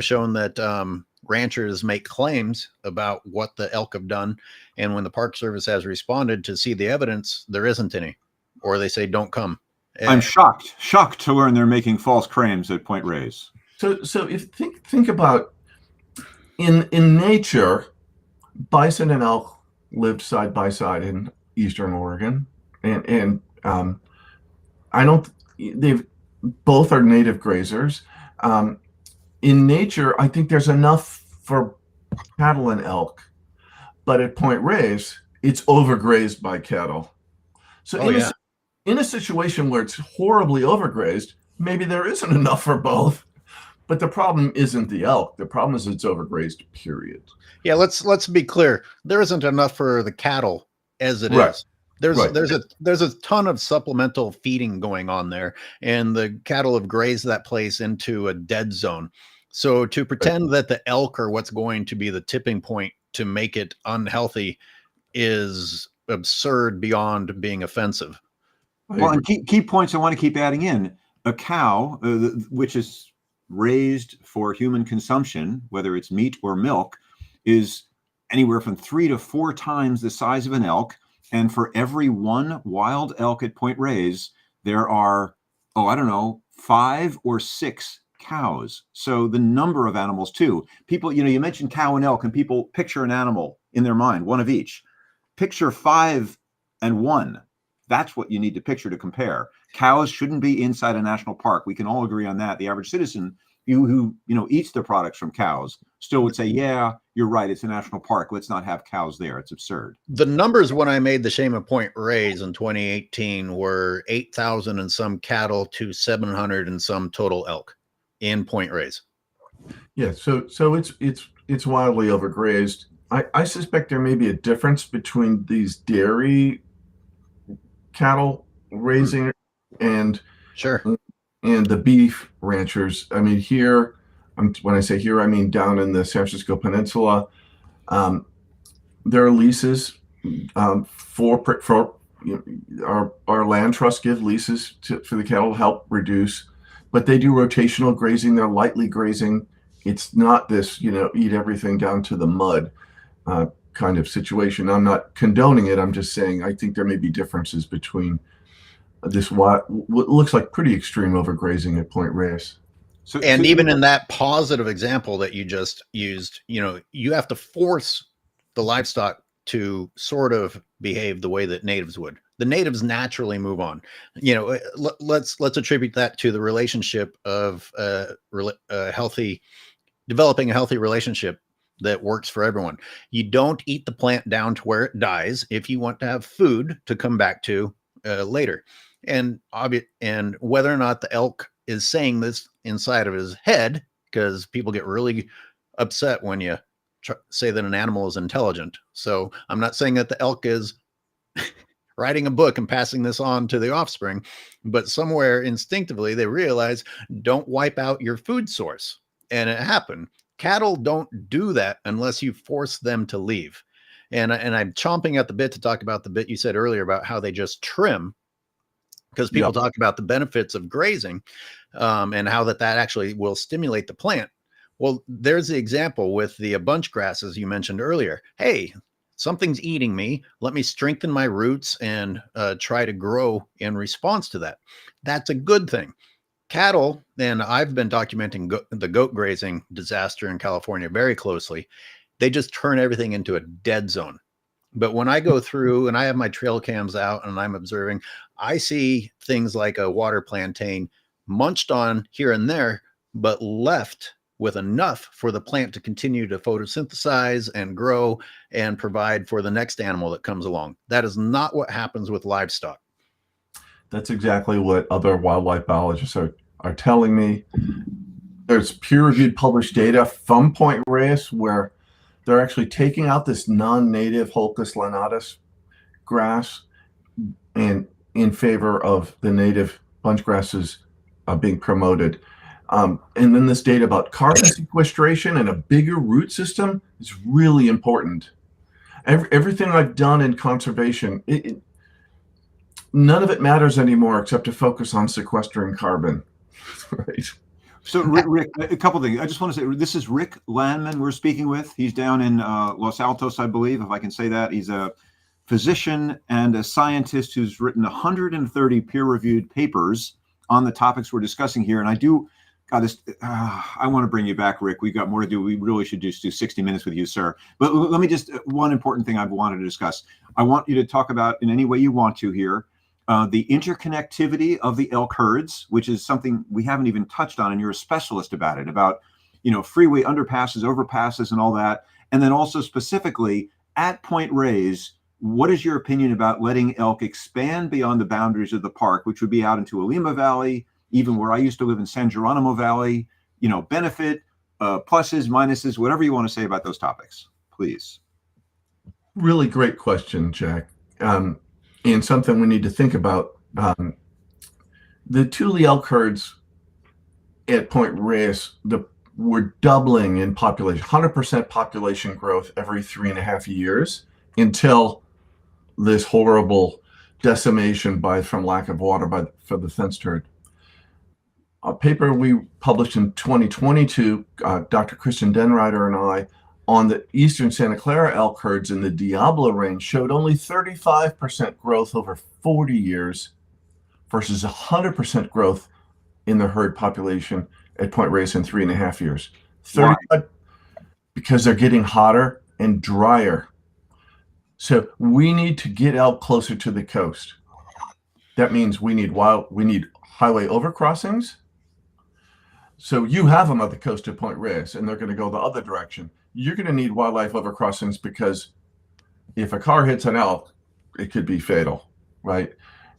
shown that ranchers make claims about what the elk have done, and when the Park Service has responded to see the evidence, there isn't any, or they say don't come. I'm shocked to learn they're making false claims at Point Reyes. So if think about in nature, bison and elk lived side by side in Eastern Oregon, and they've both are native grazers. In nature, I think there's enough for cattle and elk, but at Point Reyes, it's overgrazed by cattle. So in a situation where it's horribly overgrazed, maybe there isn't enough for both. But the problem isn't the elk. The problem is it's overgrazed, period. Yeah, let's be clear. There isn't enough for the cattle as it Right. is. There's Right. there's a ton of supplemental feeding going on there, and the cattle have grazed that place into a dead zone. So to pretend that the elk are what's going to be the tipping point to make it unhealthy is absurd beyond being offensive. Well, and key points I want to keep adding in. A cow, which is raised for human consumption, whether it's meat or milk, is anywhere from 3 to 4 times the size of an elk. And for every one wild elk at Point Reyes, there are, 5 or 6 cows. So the number of animals too. People, you mentioned cow and elk, and people picture an animal in their mind, one of each. Picture 5 and 1. That's what you need to picture to compare. Cows shouldn't be inside a national park. We can all agree on that. The average citizen who eats the products from cows still would say, yeah, you're right. It's a national park. Let's not have cows there. It's absurd. The numbers when I made the Shame of Point Reyes in 2018 were 8,000 and some cattle to 700 and some total elk in Point Reyes. Yeah, so it's wildly overgrazed. I suspect there may be a difference between these dairy cattle raising and Sure. And the beef ranchers. I mean, here, when I say here, I mean down in the San Francisco Peninsula. There are leases for our land trust give leases for the cattle to help reduce, but they do rotational grazing. They're lightly grazing. It's not this, eat everything down to the mud kind of situation. I'm not condoning it. I'm just saying I think there may be differences between this what looks like pretty extreme overgrazing at Point Reyes. And even in that positive example that you just used, you have to force the livestock to sort of behave the way that natives would. The natives naturally move on. Let's attribute that to the relationship of developing a healthy relationship that works for everyone. You don't eat the plant down to where it dies if you want to have food to come back to later. And whether or not the elk is saying this inside of his head, because people get really upset when you say that an animal is intelligent. So I'm not saying that the elk is writing a book and passing this on to the offspring, but somewhere instinctively they realize don't wipe out your food source. And it happened. Cattle don't do that unless you force them to leave. And I'm chomping at the bit to talk about the bit you said earlier about how they just trim, because people talk about the benefits of grazing and how that actually will stimulate the plant. Well, there's the example with the bunch grasses you mentioned earlier. Hey, something's eating me. Let me strengthen my roots and try to grow in response to that. That's a good thing. Cattle, and I've been documenting the goat grazing disaster in California very closely. They just turn everything into a dead zone. But when I go through and I have my trail cams out and I'm observing, I see things like a water plantain munched on here and there, but left with enough for the plant to continue to photosynthesize and grow and provide for the next animal that comes along. That is not what happens with livestock. That's exactly what other wildlife biologists are telling me. There's peer-reviewed published data from Point Reyes where they're actually taking out this non-native Holcus lanatus grass and in favor of the native bunch grasses being promoted. And then this data about carbon sequestration and a bigger root system is really important. Everything I've done in conservation, none of it matters anymore except to focus on sequestering carbon. Right. So Rick, a couple things. I just want to say, this is Rick Landman we're speaking with. He's down in Los Altos, I believe, if I can say that. He's a physician and a scientist who's written 130 peer-reviewed papers on the topics we're discussing here. And I want to bring you back, Rick. We've got more to do. We really should just do 60 minutes with you, sir. But let me just, one important thing I've wanted to discuss. I want you to talk about, in any way you want to here, the interconnectivity of the elk herds, which is something we haven't even touched on, and you're a specialist about it, about, freeway underpasses, overpasses, and all that. And then also specifically at Point Reyes, what is your opinion about letting elk expand beyond the boundaries of the park, which would be out into Alima Valley, even where I used to live in San Geronimo Valley, benefit, pluses, minuses, whatever you want to say about those topics, please. Really great question, Jack. And something we need to think about. The Tule elk herds at Point Reyes, we're doubling in population, 100% population growth every 3.5 years until this horrible decimation from lack of water for the fenced herd. A paper we published in 2022, Dr. Christian Denreiter and I, on the eastern Santa Clara elk herds in the Diablo range showed only 35% growth over 40 years versus 100% growth in the herd population at Point Reyes in 3.5 years. 35 because they're getting hotter and drier. So we need to get elk closer to the coast. That means we need highway overcrossings. So you have them at the coast at Point Reyes, and they're going to go the other direction. You're going to need wildlife overcrossings because if a car hits an elk, it could be fatal, right?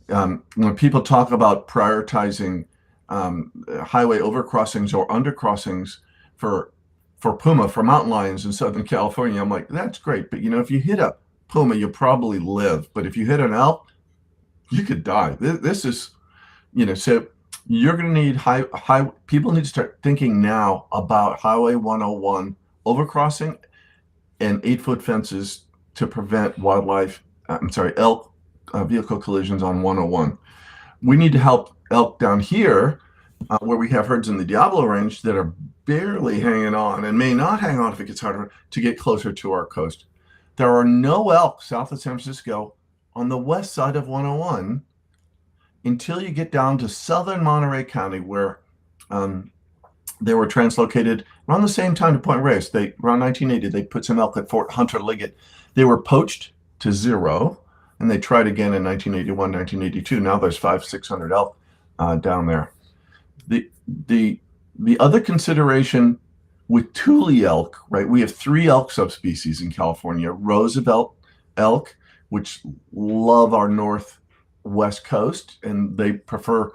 When people talk about prioritizing highway overcrossings or undercrossings for puma, for mountain lions in Southern California, I'm like, that's great. But, if you hit a puma, you'll probably live. But if you hit an elk, you could die. This is, so you're going to need people need to start thinking now about Highway 101 overcrossing and 8-foot fences to prevent elk vehicle collisions on 101. We need to help elk down here where we have herds in the Diablo range that are barely hanging on and may not hang on if it gets harder to get closer to our coast. There are no elk south of San Francisco on the west side of 101 until you get down to southern Monterey County, where they were translocated around the same time to Point Reyes. Around 1980, they put some elk at Fort Hunter Liggett. They were poached to 0, and they tried again in 1981, 1982. Now there's 500-600 elk down there. The other consideration with Tule elk, right? We have 3 elk subspecies in California: Roosevelt elk, which love our northwest coast, and they prefer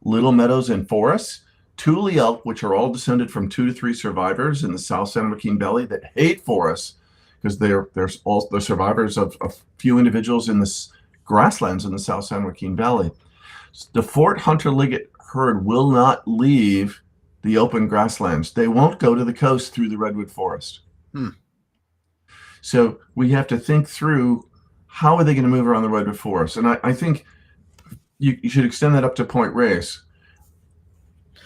little meadows and forests. Tule elk, which are all descended from 2 to 3 survivors in the South San Joaquin Valley that hate forests because they're the survivors of a few individuals in the grasslands in the South San Joaquin Valley. The Fort Hunter Liggett herd will not leave the open grasslands. They won't go to the coast through the redwood forest. So we have to think through, how are they going to move around the redwood forest? And I think you should extend that up to Point Reyes.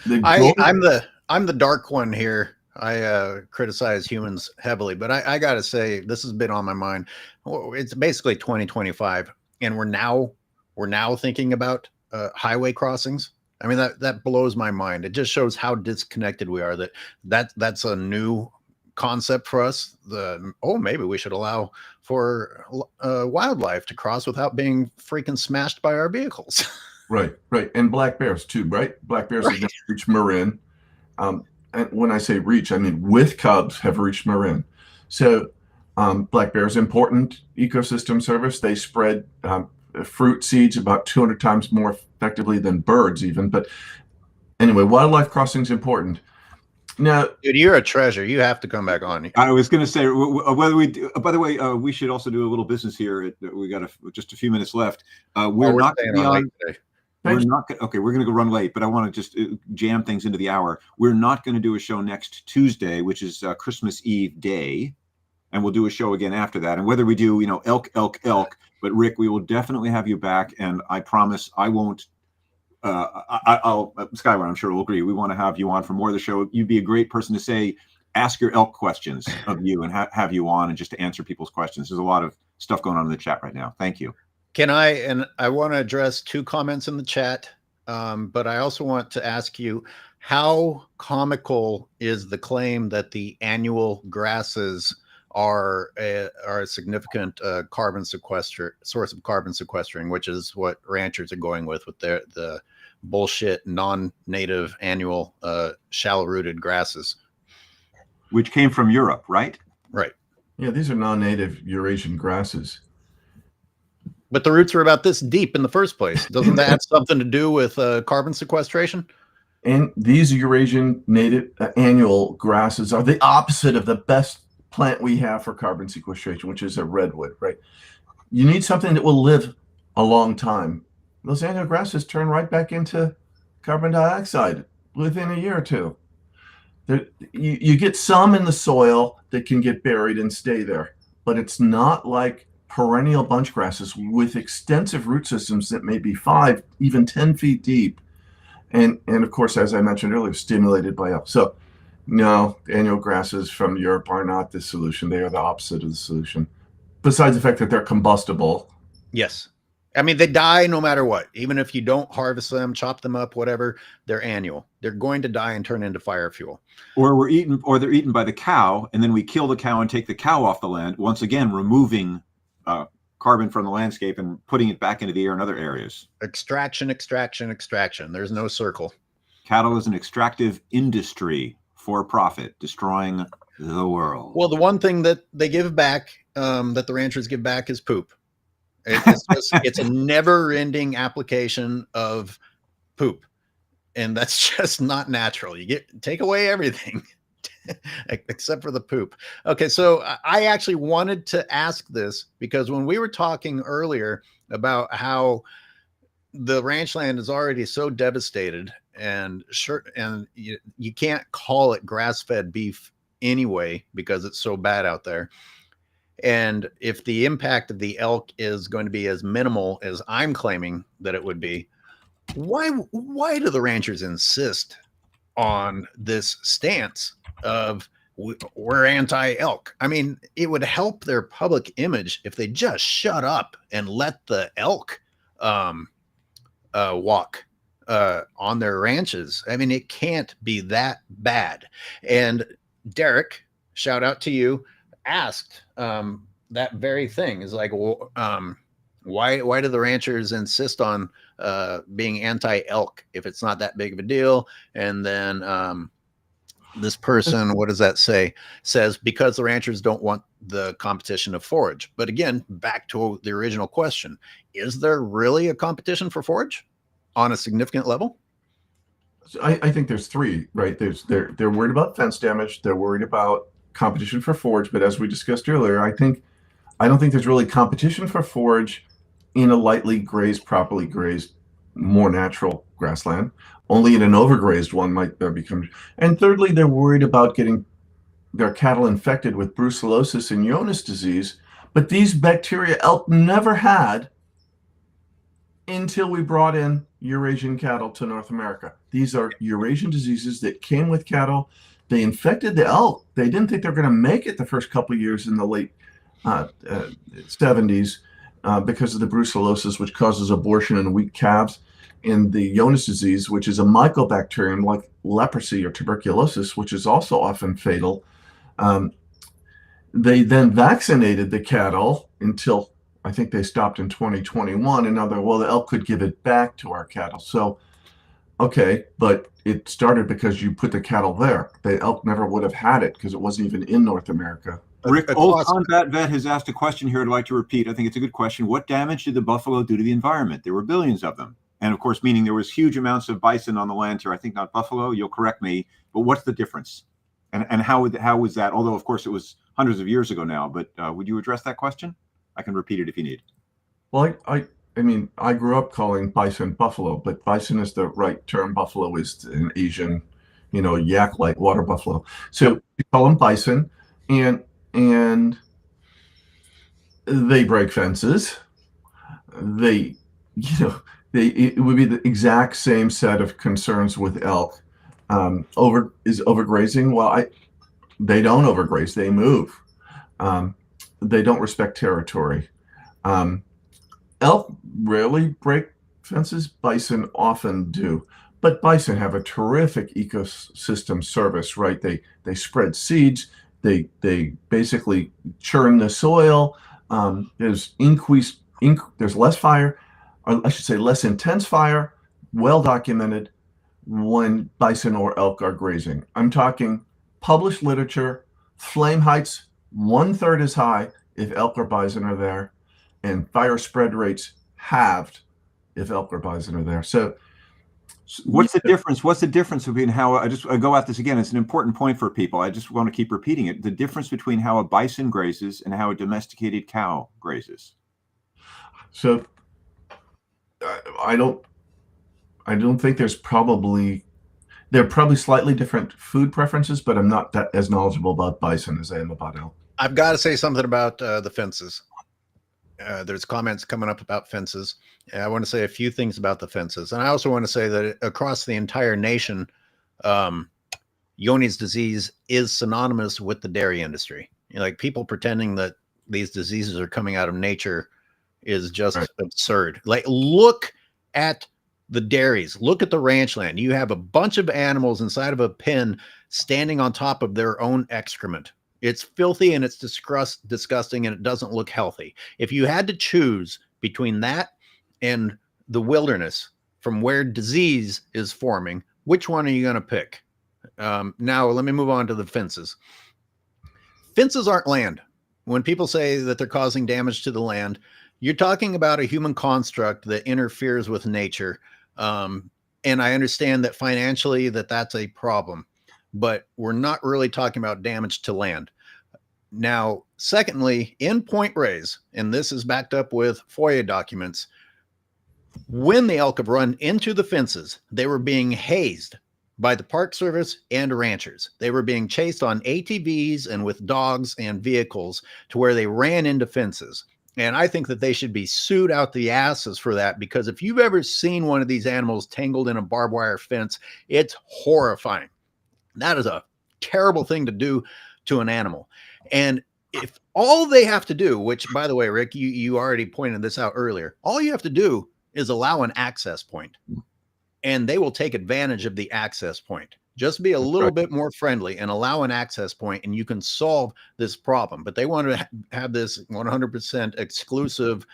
I'm the dark one here. I criticize humans heavily, but I got to say, this has been on my mind. It's basically 2025, and we're now thinking about highway crossings. I mean, that blows my mind. It just shows how disconnected we are. That's a new concept for us. Maybe we should allow for wildlife to cross without being freaking smashed by our vehicles. Right. And black bears too, right? Black bears have never reached Marin. And when I say reach, I mean with cubs have reached Marin. So black bears, important ecosystem service. They spread fruit seeds about 200 times more effectively than birds even. But anyway, wildlife crossing is important. Now, dude, you're a treasure. You have to come back on. I was going to say, whether we do, by the way, we should also do a little business here. We got just a few minutes left. We're not going to be on today. We're going to go run late, but I want to just jam things into the hour. We're not going to do a show next Tuesday, which is Christmas Eve day, and we'll do a show again after that. And whether we do, elk, but Rick, we will definitely have you back, and I promise I won't. I'll Skyler, I'm sure will agree. We want to have you on for more of the show. You'd be a great person to say, ask your elk questions of you, and have you on, and just to answer people's questions. There's a lot of stuff going on in the chat right now. Thank you. I want to address 2 comments in the chat, but I also want to ask you, how comical is the claim that the annual grasses are a significant source of carbon sequestering, which is what ranchers are going with the bullshit non-native annual shallow-rooted grasses, which came from Europe, right? Right. Yeah, these are non-native Eurasian grasses. But the roots are about this deep in the first place. Doesn't that have something to do with carbon sequestration? And these Eurasian native annual grasses are the opposite of the best plant we have for carbon sequestration, which is a redwood, right? You need something that will live a long time. Those annual grasses turn right back into carbon dioxide within a year or two. You get some in the soil that can get buried and stay there, but it's not like perennial bunch grasses with extensive root systems that may be 5, even 10 feet deep. And of course, as I mentioned earlier, stimulated by elk. So no, annual grasses from Europe are not the solution. They are the opposite of the solution. Besides the fact that they're combustible. Yes. I mean, they die no matter what. Even if you don't harvest them, chop them up, whatever, they're annual. They're going to die and turn into fire fuel. Or they're eaten by the cow, and then we kill the cow and take the cow off the land, once again removing carbon from the landscape and putting it back into the air in other areas. Extraction, extraction, extraction. There's no circle. Cattle is an extractive industry for profit, destroying the world. Well, the one thing that they give back, that the ranchers give back, is poop. It's a never-ending application of poop, and that's just not natural. You take away everything except for the poop. Okay, so I actually wanted to ask this because when we were talking earlier about how the ranch land is already so devastated, and you can't call it grass-fed beef anyway because it's so bad out there. And if the impact of the elk is going to be as minimal as I'm claiming that it would be, why do the ranchers insist on this stance of we're anti-elk? I mean, it would help their public image if they just shut up and let the elk walk on their ranches. I mean, it can't be that bad. And Derek, shout out to you, asked that very thing. Is like, why do the ranchers insist on being anti-elk if it's not that big of a deal? And then this person, what does that say? Says because the ranchers don't want the competition of forage. But again, back to the original question, is there really a competition for forage on a significant level? I think there's three, right? They're worried about fence damage. They're worried about competition for forage. But as we discussed earlier, I don't think there's really competition for forage in a lightly grazed, properly grazed, more natural grassland. Only in an overgrazed one might there become. And thirdly, they're worried about getting their cattle infected with brucellosis and Jonas disease. But these bacteria elk never had until we brought in Eurasian cattle to North America. These are Eurasian diseases that came with cattle. They infected the elk. They didn't think they were going to make it the first couple of years in the late 70s because of the brucellosis, which causes abortion in weak calves, and the Jonas disease, which is a mycobacterium like leprosy or tuberculosis, which is also often fatal. They then vaccinated the cattle until I think they stopped in 2021. And now the elk could give it back to our cattle. So, okay, but it started because you put the cattle there. The elk never would have had it because it wasn't even in North America. Rick, old combat vet, has asked a question here I'd like to repeat. I think it's a good question. What damage did the buffalo do to the environment? There were billions of them. And of course, meaning there was huge amounts of bison on the land here. I think not buffalo, you'll correct me, but what's the difference? And how was that? Although, of course, it was hundreds of years ago now, but would you address that question? I can repeat it if you need. Well, I mean, I grew up calling bison buffalo, but bison is the right term. Buffalo is an Asian, yak-like water buffalo. So we call them bison, and they break fences. It would be the exact same set of concerns with elk. Overgrazing? Well, they don't overgraze. They move. They don't respect territory. Elk rarely break fences. Bison often do. But bison have a terrific ecosystem service, right? They spread seeds. They basically churn the soil. There's less fire, or I should say less intense fire, well documented when bison or elk are grazing. I'm talking published literature, flame heights 1/3 as high if elk or bison are there, and fire spread rates halved if elk or bison are there. So What's the difference? What's the difference between how I go at this again? It's an important point for people. I just want to keep repeating it. The difference between how a bison grazes and how a domesticated cow grazes. So I don't think there are probably slightly different food preferences, but I'm not that as knowledgeable about bison as I am about elk. I've got to say something about the fences. There's comments coming up about fences. I want to say a few things about the fences. And I also want to say that across the entire nation, Johne's disease is synonymous with the dairy industry. Like people pretending that these diseases are coming out of nature is just absurd. Like look at the dairies, look at the ranch land. You have a bunch of animals inside of a pen standing on top of their own excrement. It's filthy and it's disgusting and it doesn't look healthy. If you had to choose between that and the wilderness from where disease is forming, which one are you going to pick? Now, let me move on to the fences. Fences aren't land. When people say that they're causing damage to the land, you're talking about a human construct that interferes with nature. And I understand that financially that's a problem. But we're not really talking about damage to land. Now, secondly, in Point Reyes, and this is backed up with FOIA documents, when the elk have run into the fences, they were being hazed by the Park Service and ranchers. They were being chased on ATVs and with dogs and vehicles to where they ran into fences. And I think that they should be sued out the asses for that, because if you've ever seen one of these animals tangled in a barbed wire fence, it's horrifying. That is a terrible thing to do to an animal. And if all they have to do, which by the way, Rick, you already pointed this out earlier, all you have to do is allow an access point and they will take advantage of the access point. Just be a little bit more friendly and allow an access point and you can solve this problem. But they want to have this 100% exclusive,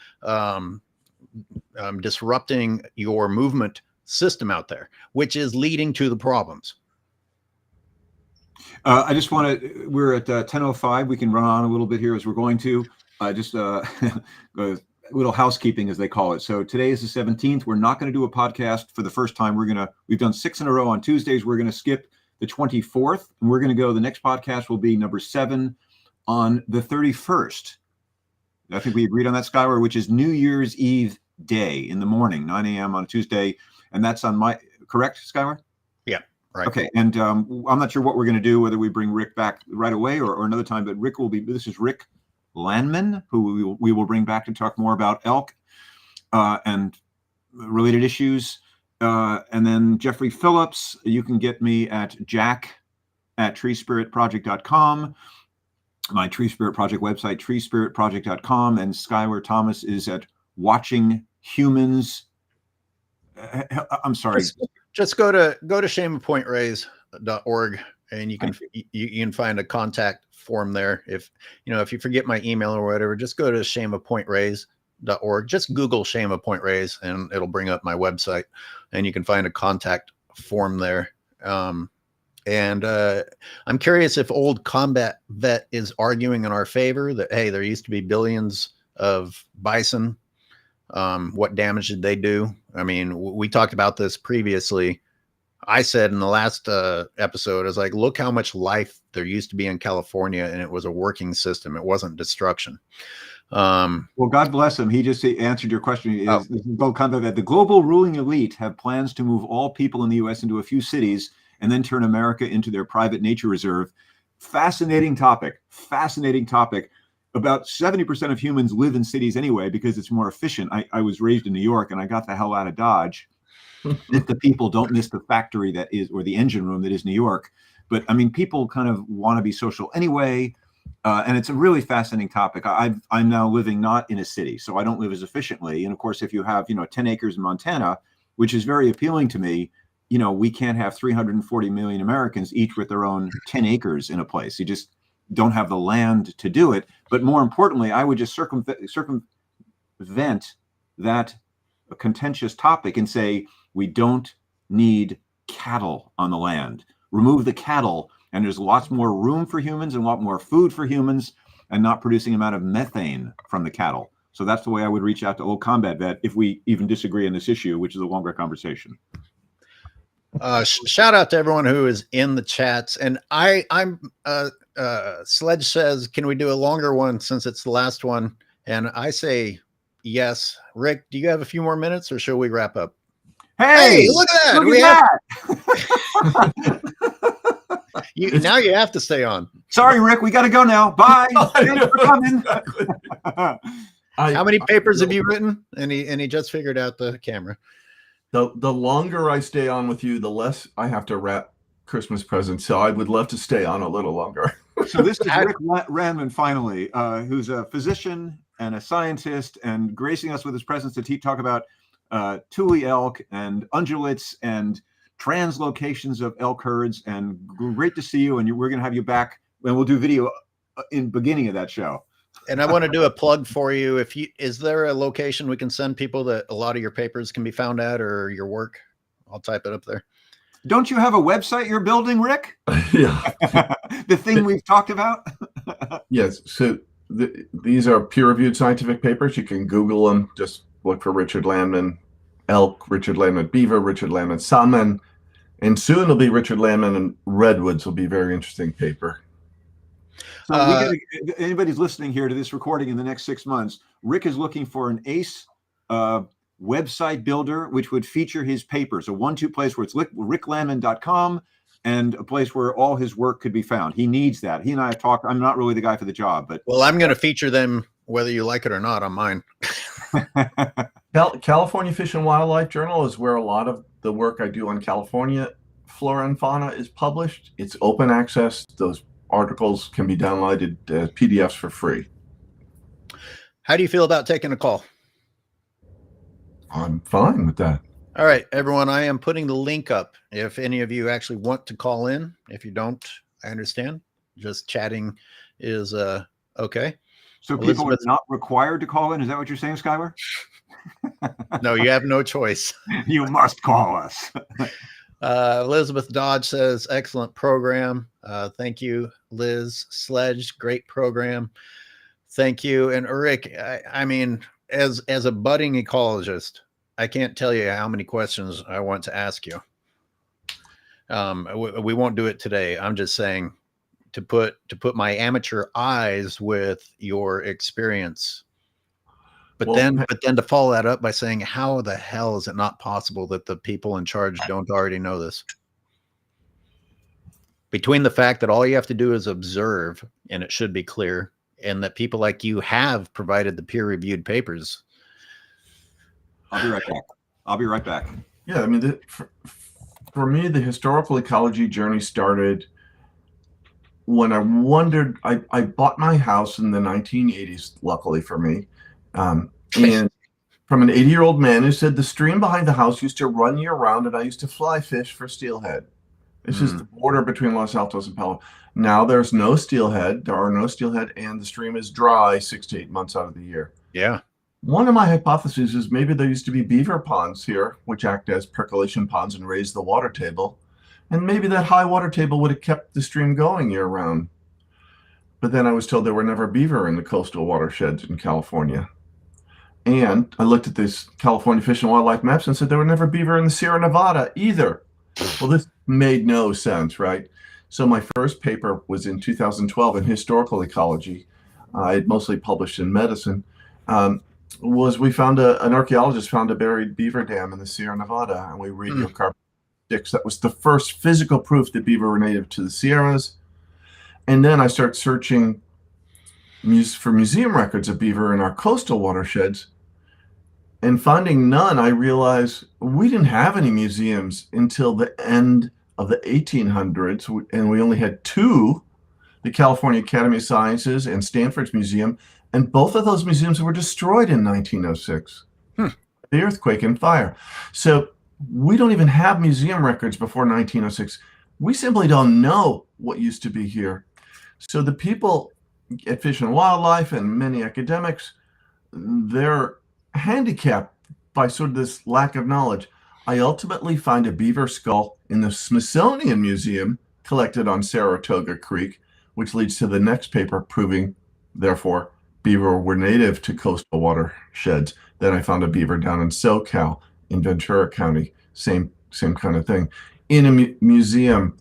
disrupting your movement system out there, which is leading to the problems. I just want to, we're at 10:05. We can run on a little bit here as we're going to. Just a little housekeeping, as they call it. So today is the 17th. We're not going to do a podcast for the first time. We've done 6 in a row on Tuesdays. We're going to skip the 24th. And we're going to go, the next podcast will be number 7 on the 31st. I think we agreed on that, Skyler, which is New Year's Eve day in the morning, 9 a.m. on Tuesday. And that's on my, correct, Skyler? Right. Okay. And I'm not sure what we're going to do, whether we bring Rick back right away or another time, but this is Rick Landman, who we will bring back to talk more about elk and related issues. And then Jeffrey Phillips, you can get me at jack@treespiritproject.com. My Tree Spirit Project website, treespiritproject.com. And Skyler Thomas is at Watching Humans. I'm sorry. Just go to shameofpointrays.org and you can find a contact form there. If you forget my email or whatever, just go to shameofpointrays.org. Just Google Shame of Point Reyes and it'll bring up my website and you can find a contact form there. I'm curious if old combat vet is arguing in our favor that, hey, there used to be billions of bison. What damage did they do? I mean, we talked about this previously. I said in the last episode, I was like, look how much life there used to be in California, and it was a working system. It wasn't destruction. Well, God bless him. He just answered your question. The global ruling elite have plans to move all people in the U.S. into a few cities and then turn America into their private nature reserve. Fascinating topic. Fascinating topic. About 70% of humans live in cities anyway because it's more efficient. I was raised in New York and I got the hell out of Dodge. If the people don't miss the factory that is, or the engine room that is New York. But I mean, people kind of want to be social anyway. And it's a really fascinating topic. I'm now living not in a city, so I don't live as efficiently. And of course, if you have, 10 acres in Montana, which is very appealing to me, we can't have 340 million Americans each with their own 10 acres in a place. You just don't have the land to do it. But more importantly, I would just circumvent that contentious topic and say, we don't need cattle on the land. Remove the cattle, and there's lots more room for humans and a lot more food for humans and not producing amount of methane from the cattle. So that's the way I would reach out to old combat vet if we even disagree on this issue, which is a longer conversation. Shout out to everyone who is in the chats. And Sledge says, can we do a longer one since it's the last one? And I say yes. Rick, do you have a few more minutes or shall we wrap up? Hey, look at that. Look at that. Now you have to stay on. Sorry, Rick, we got to go now. Bye. Thanks for coming. How many papers have you written? And he just figured out the camera. The longer I stay on with you, the less I have to wrap Christmas presents. So I would love to stay on a little longer. So this is Rick Landman, finally, who's a physician and a scientist and gracing us with his presence to talk about Tule elk and ungulates and translocations of elk herds. And great to see you. And we're going to have you back, and we'll do video in beginning of that show. And I want to do a plug for you. Is there a location we can send people that a lot of your papers can be found at, or your work? I'll type it up there. Don't you have a website you're building, Rick? Yeah. The thing we've talked about? Yes. So these are peer-reviewed scientific papers. You can Google them. Just look for Richard Landman elk, Richard Landman beaver, Richard Landman salmon, and soon it'll be Richard Landman and redwoods will be a very interesting paper. So anybody's listening here to this recording in the next 6 months, Rick is looking for an ace website builder, which would feature his papers, a 1-2 place where it's ricklandman.com and a place where all his work could be found. He needs that. He and I have talked. I'm not really the guy for the job, but well, I'm going to feature them whether you like it or not on mine. California Fish and Wildlife Journal is where a lot of the work I do on California flora and fauna is published. It's open access. Those articles can be downloaded PDFs for free. How do you feel about taking a call? I'm fine with that. All right, everyone, I am putting the link up. If any of you actually want to call in, if you don't, I understand. Just chatting is okay. So people are not required to call in? Is that what you're saying, Skyler? No, you have no choice. You must call us. Elizabeth Dodge says, excellent program. Thank you, Liz. Sledge, great program. Thank you. And Rick, I mean, as a budding ecologist, I can't tell you how many questions I want to ask you. We won't do it today. I'm just saying to put my amateur eyes with your experience. But then to follow that up by saying, how the hell is it not possible that the people in charge don't already know this? Between the fact that all you have to do is observe, and it should be clear, and that people like you have provided the peer-reviewed papers. I'll be right back. Yeah, I mean, for me, the historical ecology journey started when I wondered. I bought my house in the 1980s, luckily for me. And from an 80-year-old man who said the stream behind the house used to run year round, and I used to fly fish for steelhead. This is the border between Los Altos and Palo. Now there's no steelhead. There are no steelhead, and the stream is dry 6 to 8 months out of the year. Yeah. One of my hypotheses is maybe there used to be beaver ponds here, which act as percolation ponds and raise the water table. And maybe that high water table would have kept the stream going year round. But then I was told there were never beaver in the coastal watersheds in California. And I looked at this California Fish and Wildlife maps and said there were never beaver in the Sierra Nevada either. Well, this made no sense, right? So my first paper was in 2012 in historical ecology. I had mostly published in medicine. We found an archaeologist found a buried beaver dam in the Sierra Nevada, and we radiocarbon sticks. That was the first physical proof that beaver were native to the Sierras. And then I started searching for museum records of beaver in our coastal watersheds. And finding none, I realized we didn't have any museums until the end of the 1800s, and we only had two, the California Academy of Sciences and Stanford's Museum, and both of those museums were destroyed in 1906. The earthquake and fire. So we don't even have museum records before 1906. We simply don't know what used to be here. So the people at Fish and Wildlife and many academics, they're handicapped by sort of this lack of knowledge. I ultimately find a beaver skull in the Smithsonian Museum collected on Saratoga Creek, which leads to the next paper proving, therefore, beaver were native to coastal watersheds. Then I found a beaver down in SoCal in Ventura County, same kind of thing. in a museum,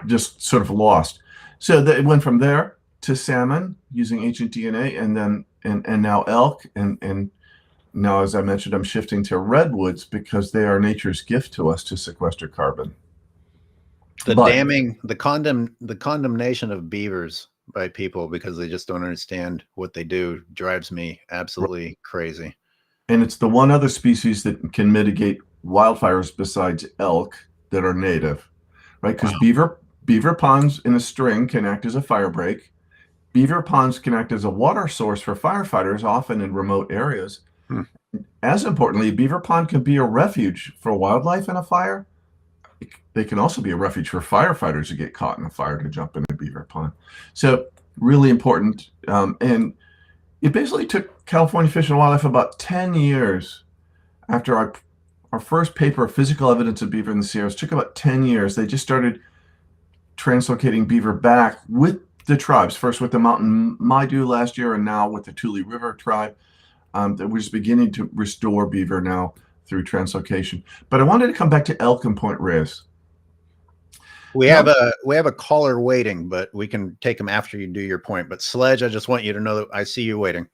just sort of lost. So it went from there to salmon using ancient DNA, and then and now elk, and now, as I mentioned, I'm shifting to redwoods because they are nature's gift to us to sequester carbon. The condemnation of beavers by people because they just don't understand what they do drives me absolutely crazy. And it's the one other species that can mitigate wildfires besides elk that are native, right? Because beaver ponds in a string can act as a fire break. Beaver ponds can act as a water source for firefighters, often in remote areas. As importantly, a beaver pond can be a refuge for wildlife in a fire. They can also be a refuge for firefighters who get caught in a fire to jump in a beaver pond. So really important. And it basically took California Fish and Wildlife about 10 years after our first paper of physical evidence of beaver in the Sierras. Took about 10 years. They just started translocating beaver back with the tribes, first with the Mountain Maidu last year, and now with the Tule River tribe. That we're just beginning to restore beaver now through translocation. But I wanted to come back to elk and Point Reyes. We have a caller waiting, but we can take him after you do your point. But Sledge, I just want you to know that I see you waiting.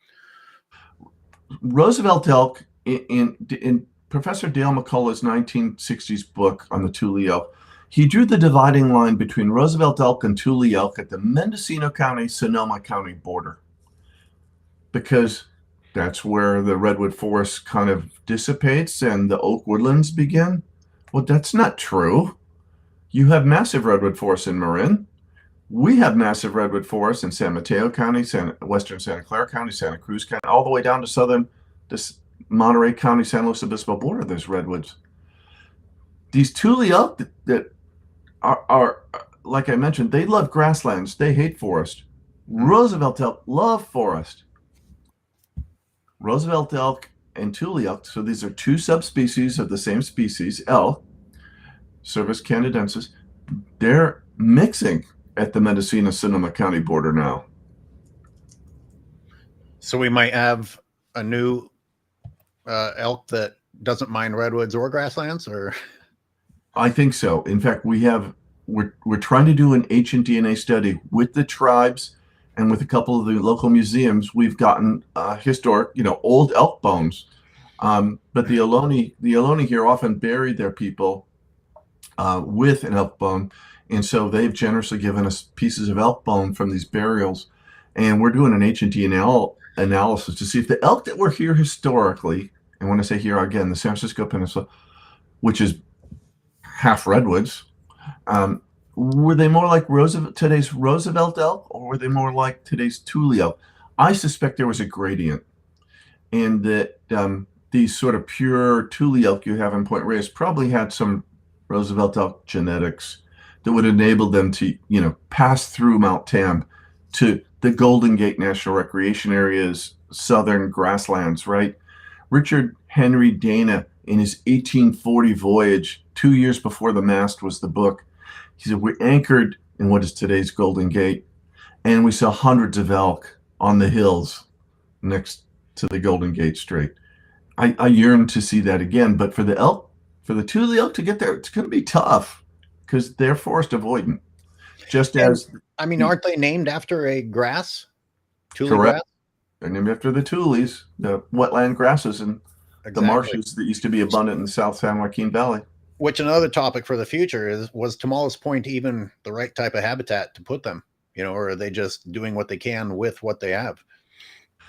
Roosevelt elk in Professor Dale McCullough's 1960s book on the Tule elk, he drew the dividing line between Roosevelt elk and Tule elk at the Mendocino County, Sonoma County border, because that's where the redwood forest kind of dissipates and the oak woodlands begin. Well, that's not true. You have massive redwood forests in Marin. We have massive redwood forests in San Mateo County, western Santa Clara County, Santa Cruz County, all the way down to southern Monterey County, San Luis Obispo border. There's redwoods. These Tule elk that are, like I mentioned, they love grasslands. They hate forest. Roosevelt elk love forest. Roosevelt elk and Tule elk, so these are two subspecies of the same species, elk, Cervus canadensis. They're mixing at the Mendocino-Sonoma County border now. So we might have a new elk that doesn't mind redwoods or grasslands, or? I think so. In fact, we're trying to do an ancient DNA study with the tribes and with a couple of the local museums. We've gotten historic, old elk bones. But the Ohlone here often buried their people with an elk bone. And so they've generously given us pieces of elk bone from these burials. And we're doing an ancient DNA analysis to see if the elk that were here historically, and when I say here again, the San Francisco Peninsula, which is half redwoods, were they more like today's Roosevelt elk, or were they more like today's Tule elk? I suspect there was a gradient, and that these sort of pure Tule elk you have in Point Reyes probably had some Roosevelt elk genetics that would enable them to, pass through Mount Tam to the Golden Gate National Recreation Area's southern grasslands, right? Richard Henry Dana, in his 1840 voyage, 2 years before The Mast was the book, he said, we anchored in what is today's Golden Gate, and we saw hundreds of elk on the hills next to the Golden Gate Strait. I yearn to see that again, but for the Tule elk to get there, it's going to be tough because they're forest avoidant. Aren't they named after a grass? Tule correct. Grass? They're named after the tules, the wetland grasses and the marshes that used to be abundant in the South San Joaquin Valley. Which another topic for the future was Tamales Point even the right type of habitat to put them? Or are they just doing what they can with what they have?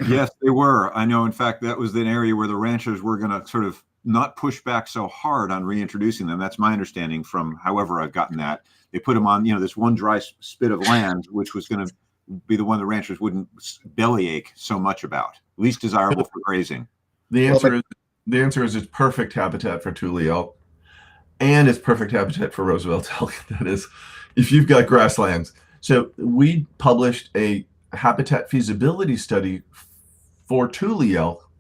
Yes, they were. I know. In fact, that was an area where the ranchers were going to sort of not push back so hard on reintroducing them. That's my understanding from however I've gotten that. They put them on, this one dry spit of land, which was going to be the one the ranchers wouldn't bellyache so much about, least desirable for grazing. The answer is it's perfect habitat for Tule elk, and it's perfect habitat for Roosevelt elk. That is, if you've got grasslands. So we published a habitat feasibility study for Tule elk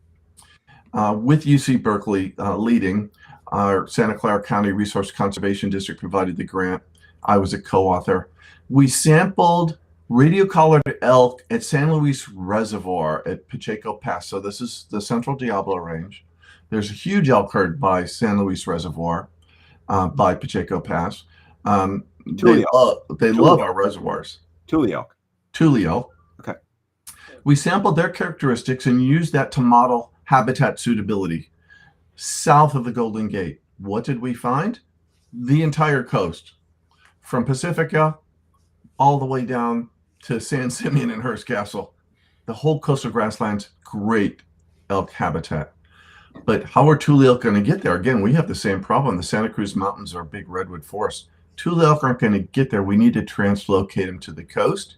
with UC Berkeley leading. Our Santa Clara County Resource Conservation District provided the grant. I was a co-author. We sampled radio-collared elk at San Luis Reservoir at Pacheco Pass. So this is the Central Diablo Range. There's a huge elk herd by San Luis Reservoir. by Pacheco Pass. Tule They love our reservoirs. Tule elk. Tule elk. Okay. We sampled their characteristics and used that to model habitat suitability. South of the Golden Gate, what did we find? The entire coast, from Pacifica all the way down to San Simeon and Hearst Castle. The whole coastal grasslands, great elk habitat. But how are Tule elk going to get there? Again, we have the same problem. The Santa Cruz Mountains are big redwood forests. Tule elk aren't going to get there. We need to translocate them to the coast,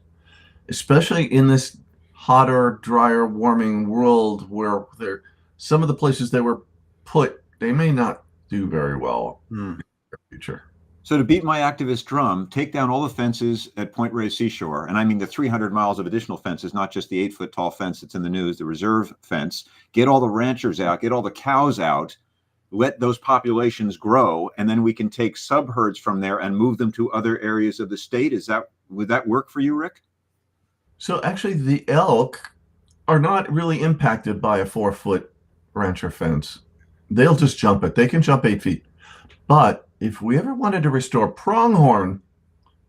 especially in this hotter, drier, warming world where some of the places they were put, they may not do very well in the future. So to beat my activist drum, take down all the fences at Point Reyes Seashore, and I mean the 300 miles of additional fences, not just the 8-foot tall fence that's in the news, the reserve fence. Get all the ranchers out, get all the cows out, let those populations grow, and then we can take subherds from there and move them to other areas of the state. Would that work for you, Rick? So actually, the elk are not really impacted by a 4-foot rancher fence. They'll just jump it. They can jump 8 feet. But if we ever wanted to restore pronghorn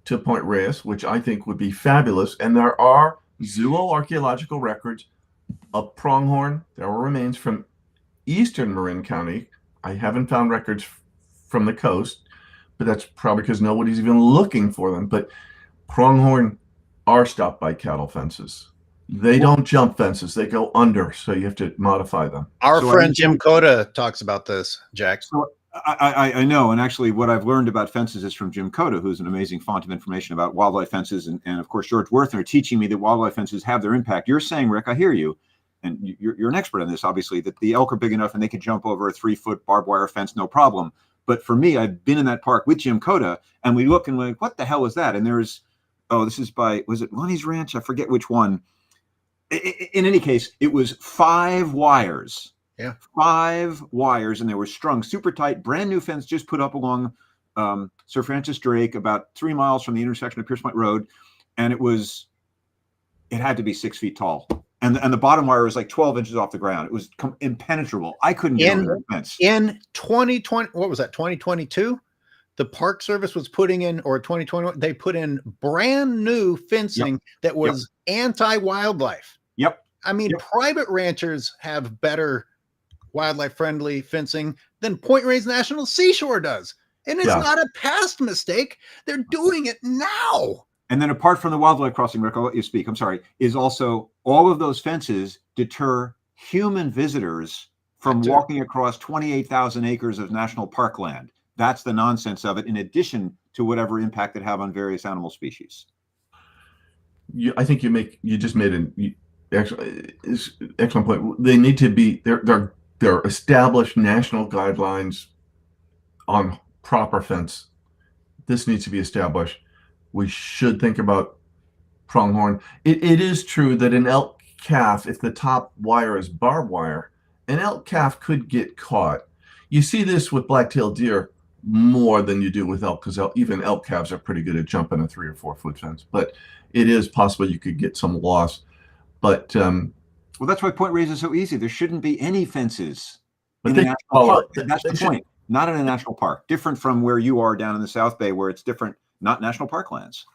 to Point Reyes, which I think would be fabulous, and there are zooarchaeological records of pronghorn, there were remains from eastern Marin County. I haven't found records from the coast, but that's probably because nobody's even looking for them. But pronghorn are stopped by cattle fences. They don't jump fences. They go under, so you have to modify them. Our friend Jim Cota talks about this, Jack. So I know, and actually what I've learned about fences is from Jim Cota, who's an amazing font of information about wildlife fences, and of course George Werthner teaching me that wildlife fences have their impact. You're saying, Rick, I hear you, and you're an expert on this, obviously, that the elk are big enough and they can jump over a 3-foot barbed wire fence, no problem. But for me, I've been in that park with Jim Cota, and we look and we're like, what the hell is that? And there's, this is was it Lunny's Ranch? I forget which one. In any case, it was 5 wires. Yeah. 5 wires, and they were strung super tight, brand new fence just put up along Sir Francis Drake, about 3 miles from the intersection of Pierce Point Road. And it had to be 6 feet tall. And the bottom wire was like 12 inches off the ground. It was impenetrable. I couldn't get over that fence. In 2020, what was that, 2022? The Park Service was putting in, or 2021, they put in brand new fencing that was anti-wildlife. Yep. I mean, private ranchers have better wildlife-friendly fencing than Point Reyes National Seashore does. And it's not a past mistake. They're doing it now. And then apart from the wildlife crossing, Rick, I'll let you speak, I'm sorry, is also all of those fences deter human visitors from walking across 28,000 acres of national park land. That's the nonsense of it, in addition to whatever impact it have on various animal species. I think you just made an excellent point. They need to be, they're established national guidelines on proper fence. This needs to be established. We should think about pronghorn. It is true that an elk calf, if the top wire is barbed wire, an elk calf could get caught. You see this with black-tailed deer more than you do with elk, because even elk calves are pretty good at jumping a 3 or 4 foot fence. But it is possible you could get some loss. But well, that's why Point Reyes is so easy. There shouldn't be any fences in a national park. That's the point. Not in a national park. Different from where you are down in the South Bay, where it's different, not national park lands.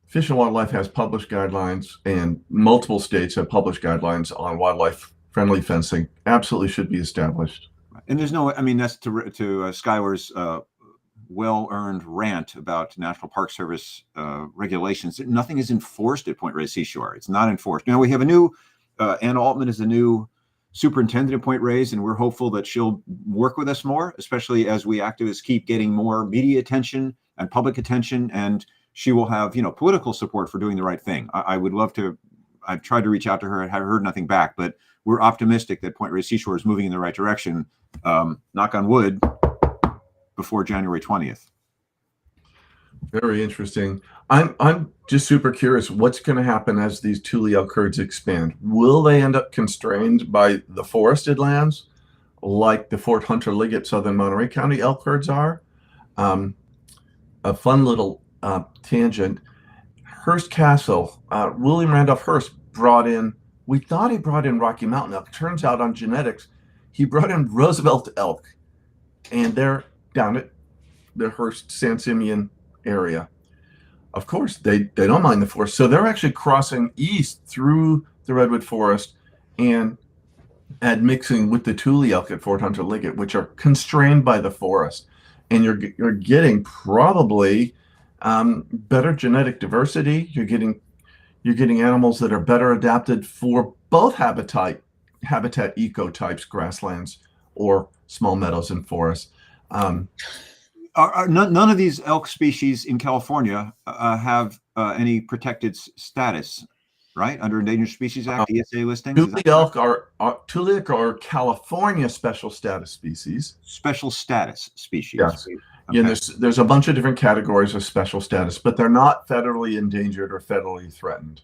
Fish and Wildlife has published guidelines, and multiple states have published guidelines on wildlife-friendly fencing. Absolutely should be established. And there's no, I mean, that's to Skyler's well-earned rant about National Park Service regulations. Nothing is enforced at Point Reyes Seashore. It's not enforced. Now, we have a new, Anna Altman is the new superintendent at Point Reyes, and we're hopeful that she'll work with us more, especially as we activists keep getting more media attention and public attention, and she will have, political support for doing the right thing. I would love to, I've tried to reach out to her and have heard nothing back, but we're optimistic that Point Reyes Seashore is moving in the right direction, knock on wood, before January 20th. Very interesting. I'm just super curious what's going to happen as these Tule elk herds expand. Will they end up constrained by the forested lands like the Fort Hunter Liggett Southern Monterey County elk herds are? A fun little tangent. Hearst Castle, William Randolph Hearst we thought he brought in Rocky Mountain elk. Turns out on genetics, he brought in Roosevelt elk, and they're down at the Hearst San Simeon area. Of course, they don't mind the forest. So they're actually crossing east through the redwood forest and mixing with the Tule elk at Fort Hunter Liggett, which are constrained by the forest. And you're getting probably better genetic diversity. You're getting animals that are better adapted for both habitat ecotypes, grasslands or small meadows and forests. None of these elk species in California have any protected status, right? Under Endangered Species Act, ESA listings. Tule elk are California special status species. Special status species. Yes. Okay. Yeah, there's a bunch of different categories of special status, but they're not federally endangered or federally threatened,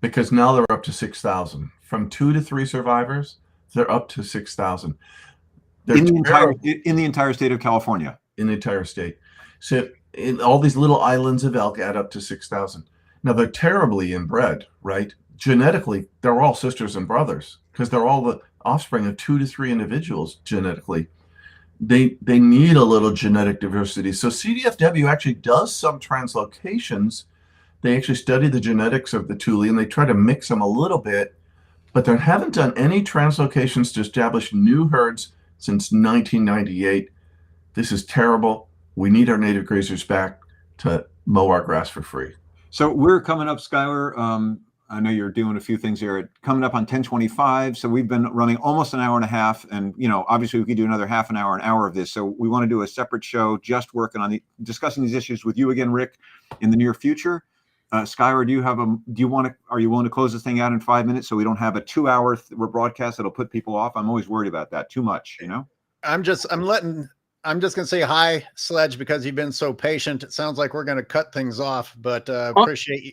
because now they're up to 6,000. From 2 to 3 survivors, they're up to 6,000. In the entire state of California. In the entire state. So in all these little islands of elk add up to 6,000. Now they're terribly inbred, right? Genetically, they're all sisters and brothers because they're all the offspring of 2 to 3 individuals genetically. They need a little genetic diversity. So CDFW actually does some translocations. They actually study the genetics of the Tule and they try to mix them a little bit, but they haven't done any translocations to establish new herds since 1998. This is terrible. We need our native grazers back to mow our grass for free. So we're coming up, Skyler. I know you're doing a few things here. Coming up on 10:25. So we've been running almost an hour and a half. And, obviously we could do another half an hour of this. So we want to do a separate show just working on discussing these issues with you again, Rick, in the near future. Skyler, are you willing to close this thing out in 5 minutes so we don't have a 2-hour broadcast that'll put people off? I'm always worried about that too much, I'm just going to say hi, Sledge, because you've been so patient. It sounds like we're going to cut things off, but I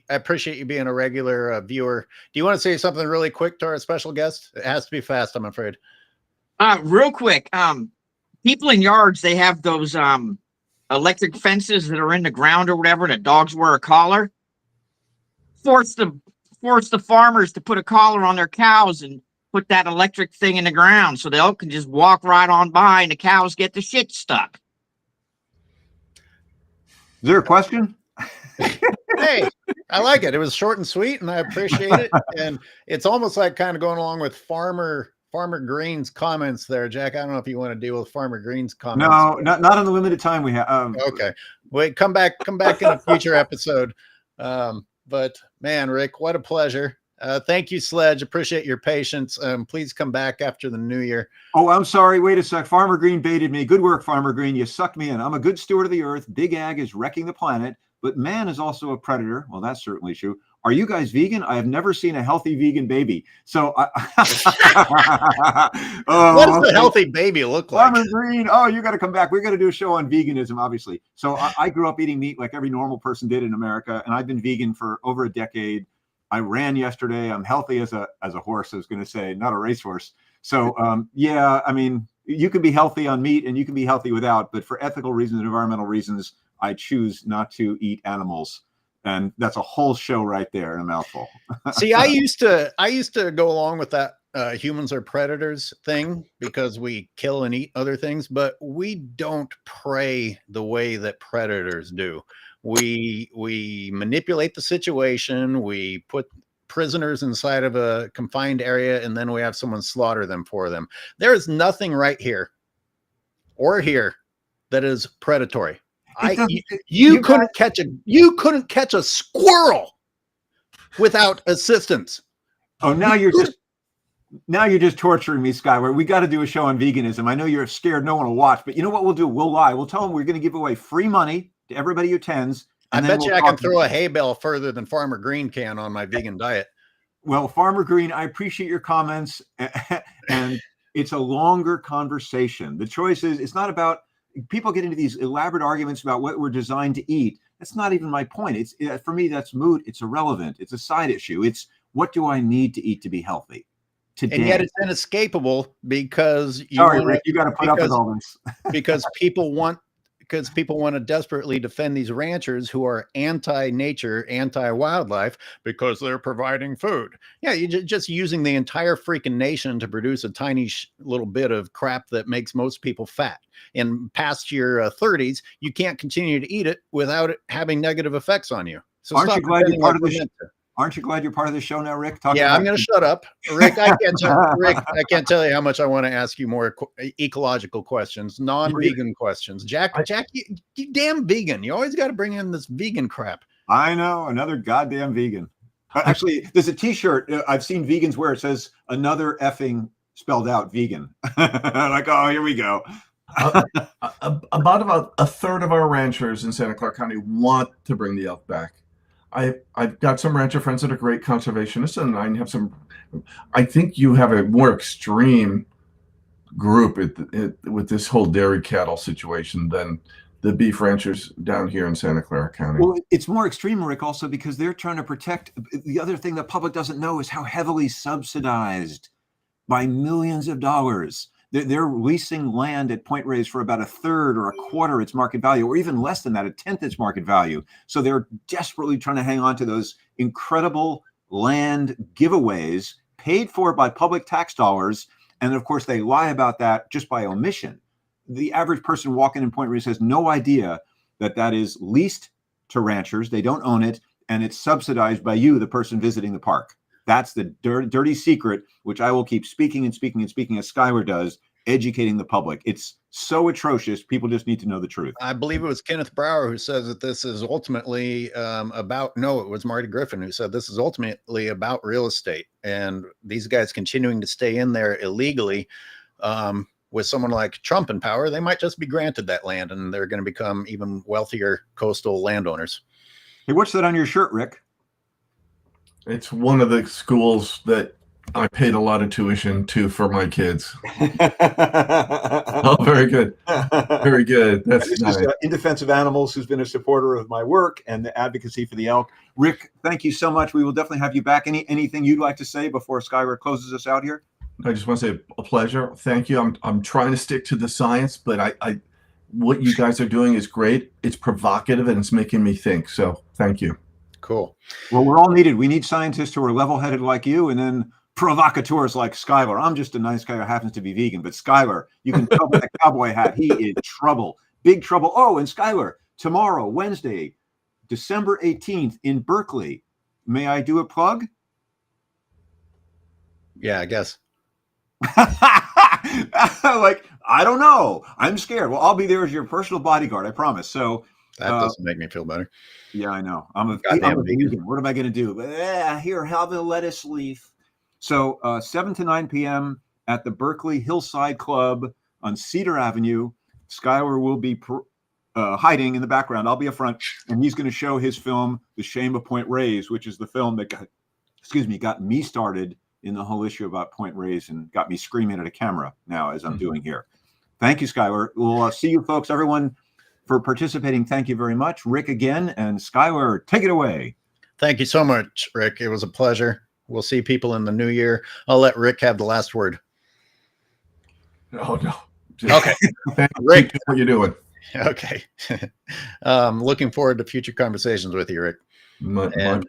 appreciate you being a regular viewer. Do you want to say something really quick to our special guest? It has to be fast, I'm afraid. Real quick. People in yards, they have those electric fences that are in the ground or whatever, and the dogs wear a collar. Force the farmers to put a collar on their cows and put that electric thing in the ground so the elk can just walk right on by and the cows get the shit stuck. Is there a question? Hey, I like it. It was short and sweet, and I appreciate it. And it's almost like kind of going along with Farmer Green's comments there, Jack. I don't know if you want to deal with Farmer Green's comments. No, not on the limited time we have. Okay, wait, come back in a future episode. But man, Rick, what a pleasure. Thank you, Sledge. Appreciate your patience. Please come back after the new year. Oh, I'm sorry. Wait a sec. Farmer Green baited me. Good work, Farmer Green. You sucked me in. I'm a good steward of the earth. Big Ag is wrecking the planet, but man is also a predator. Well, that's certainly true. Are you guys vegan? I have never seen a healthy vegan baby. So, what does a healthy baby look like? Farmer Green. Oh, you got to come back. We're going to do a show on veganism, obviously. So I grew up eating meat like every normal person did in America, and I've been vegan for over a decade. I ran yesterday. I'm healthy as a horse. I was going to say, not a racehorse. So, yeah, I mean, you can be healthy on meat and you can be healthy without, but for ethical reasons and environmental reasons, I choose not to eat animals. And that's a whole show right there in a mouthful. See, I used to go along with that humans are predators thing because we kill and eat other things, but we don't prey the way that predators do. We manipulate the situation. We put prisoners inside of a confined area, and then we have someone slaughter them for them. There is nothing right here or here that is predatory. You couldn't catch a squirrel without assistance. Oh, now you're just torturing me, Skyler. We got to do a show on veganism. I know you're scared no one will watch, but you know what we'll do? We'll lie. We'll tell them we're going to give away free money to everybody who attends. I bet you I can throw a hay bale further than Farmer Green can on my vegan diet. Well, Farmer Green, I appreciate your comments, and it's a longer conversation. The choice is, it's not about people get into these elaborate arguments about what we're designed to eat. That's not even my point. For me, that's moot. It's irrelevant. It's a side issue. It's what do I need to eat to be healthy today? And yet it's inescapable because Rick, you got to put up with all this because people want because people want to desperately defend these ranchers who are anti-nature, anti-wildlife because they're providing food. Yeah, you're just using the entire freaking nation to produce a tiny little bit of crap that makes most people fat. And past your 30s, you can't continue to eat it without it having negative effects on you. So Aren't you glad you're part of the show? Aren't you glad you're part of the show now, Rick? Yeah, I'm going to shut up, Rick. I can't tell you how much I want to ask you more ecological questions, non-vegan questions. Jack, you damn vegan. You always got to bring in this vegan crap. I know, another goddamn vegan. Actually, there's a T-shirt I've seen vegans wear. It says "another effing" spelled out vegan. Like, oh, here we go. About a third of our ranchers in Santa Clara County want to bring the elk back. I've got some rancher friends that are great conservationists, and I have some. I think you have a more extreme group with this whole dairy cattle situation than the beef ranchers down here in Santa Clara County. Well, it's more extreme, Rick, also because they're trying to protect. The other thing the public doesn't know is how heavily subsidized by millions of dollars. They're leasing land at Point Reyes for about a third or a quarter its market value, or even less than that, a tenth its market value. So they're desperately trying to hang on to those incredible land giveaways paid for by public tax dollars. And of course, they lie about that just by omission. The average person walking in Point Reyes has no idea that that is leased to ranchers. They don't own it, and it's subsidized by you, the person visiting the park. That's the dirty secret, which I will keep speaking and speaking and speaking as Skyler does, educating the public. It's so atrocious. People just need to know the truth. I believe it was Kenneth Brower who says that this is ultimately no, it was Marty Griffin who said this is ultimately about real estate. And these guys continuing to stay in there illegally with someone like Trump in power, they might just be granted that land and they're going to become even wealthier coastal landowners. Hey, what's that on your shirt, Rick? It's one of the schools that I paid a lot of tuition to for my kids. Oh, very good. Very good. That's this nice. is In Defense of Animals, who's been a supporter of my work and the advocacy for the elk. Rick, thank you so much. We will definitely have you back. Anything you'd like to say before Skyler closes us out here? I just want to say a pleasure. Thank you. I'm trying to stick to the science, but I what you guys are doing is great. It's provocative and it's making me think. So thank you. Cool. Well, we're all needed. We need scientists who are level-headed like you, and then provocateurs like Skyler. I'm just a nice guy who happens to be vegan, but Skyler, you can tell by the cowboy hat, he is trouble, big trouble. Oh, and Skyler, tomorrow, Wednesday, December 18th in Berkeley. May I do a plug? Yeah, I guess. Like, I don't know. I'm scared. Well, I'll be there as your personal bodyguard, I promise. So that doesn't make me feel better. Yeah, I know. I'm a vegan. What am I going to do? Here, have a lettuce leaf. So 7 to 9 p.m. at the Berkeley Hillside Club on Cedar Avenue. Skyler will be hiding in the background. I'll be up front, and he's going to show his film, The Shame of Point Reyes, which is the film that got me started in the whole issue about Point Reyes and got me screaming at a camera now as I'm doing here. Thank you, Skyler. We'll see you folks, everyone, for participating. Thank you very much. Rick again, and Skyler, take it away. Thank you so much, Rick. It was a pleasure. We'll see people in the new year. I'll let Rick have the last word. Oh, no. Okay. Rick, what you're doing. Okay. Looking forward to future conversations with you, Rick. My pleasure.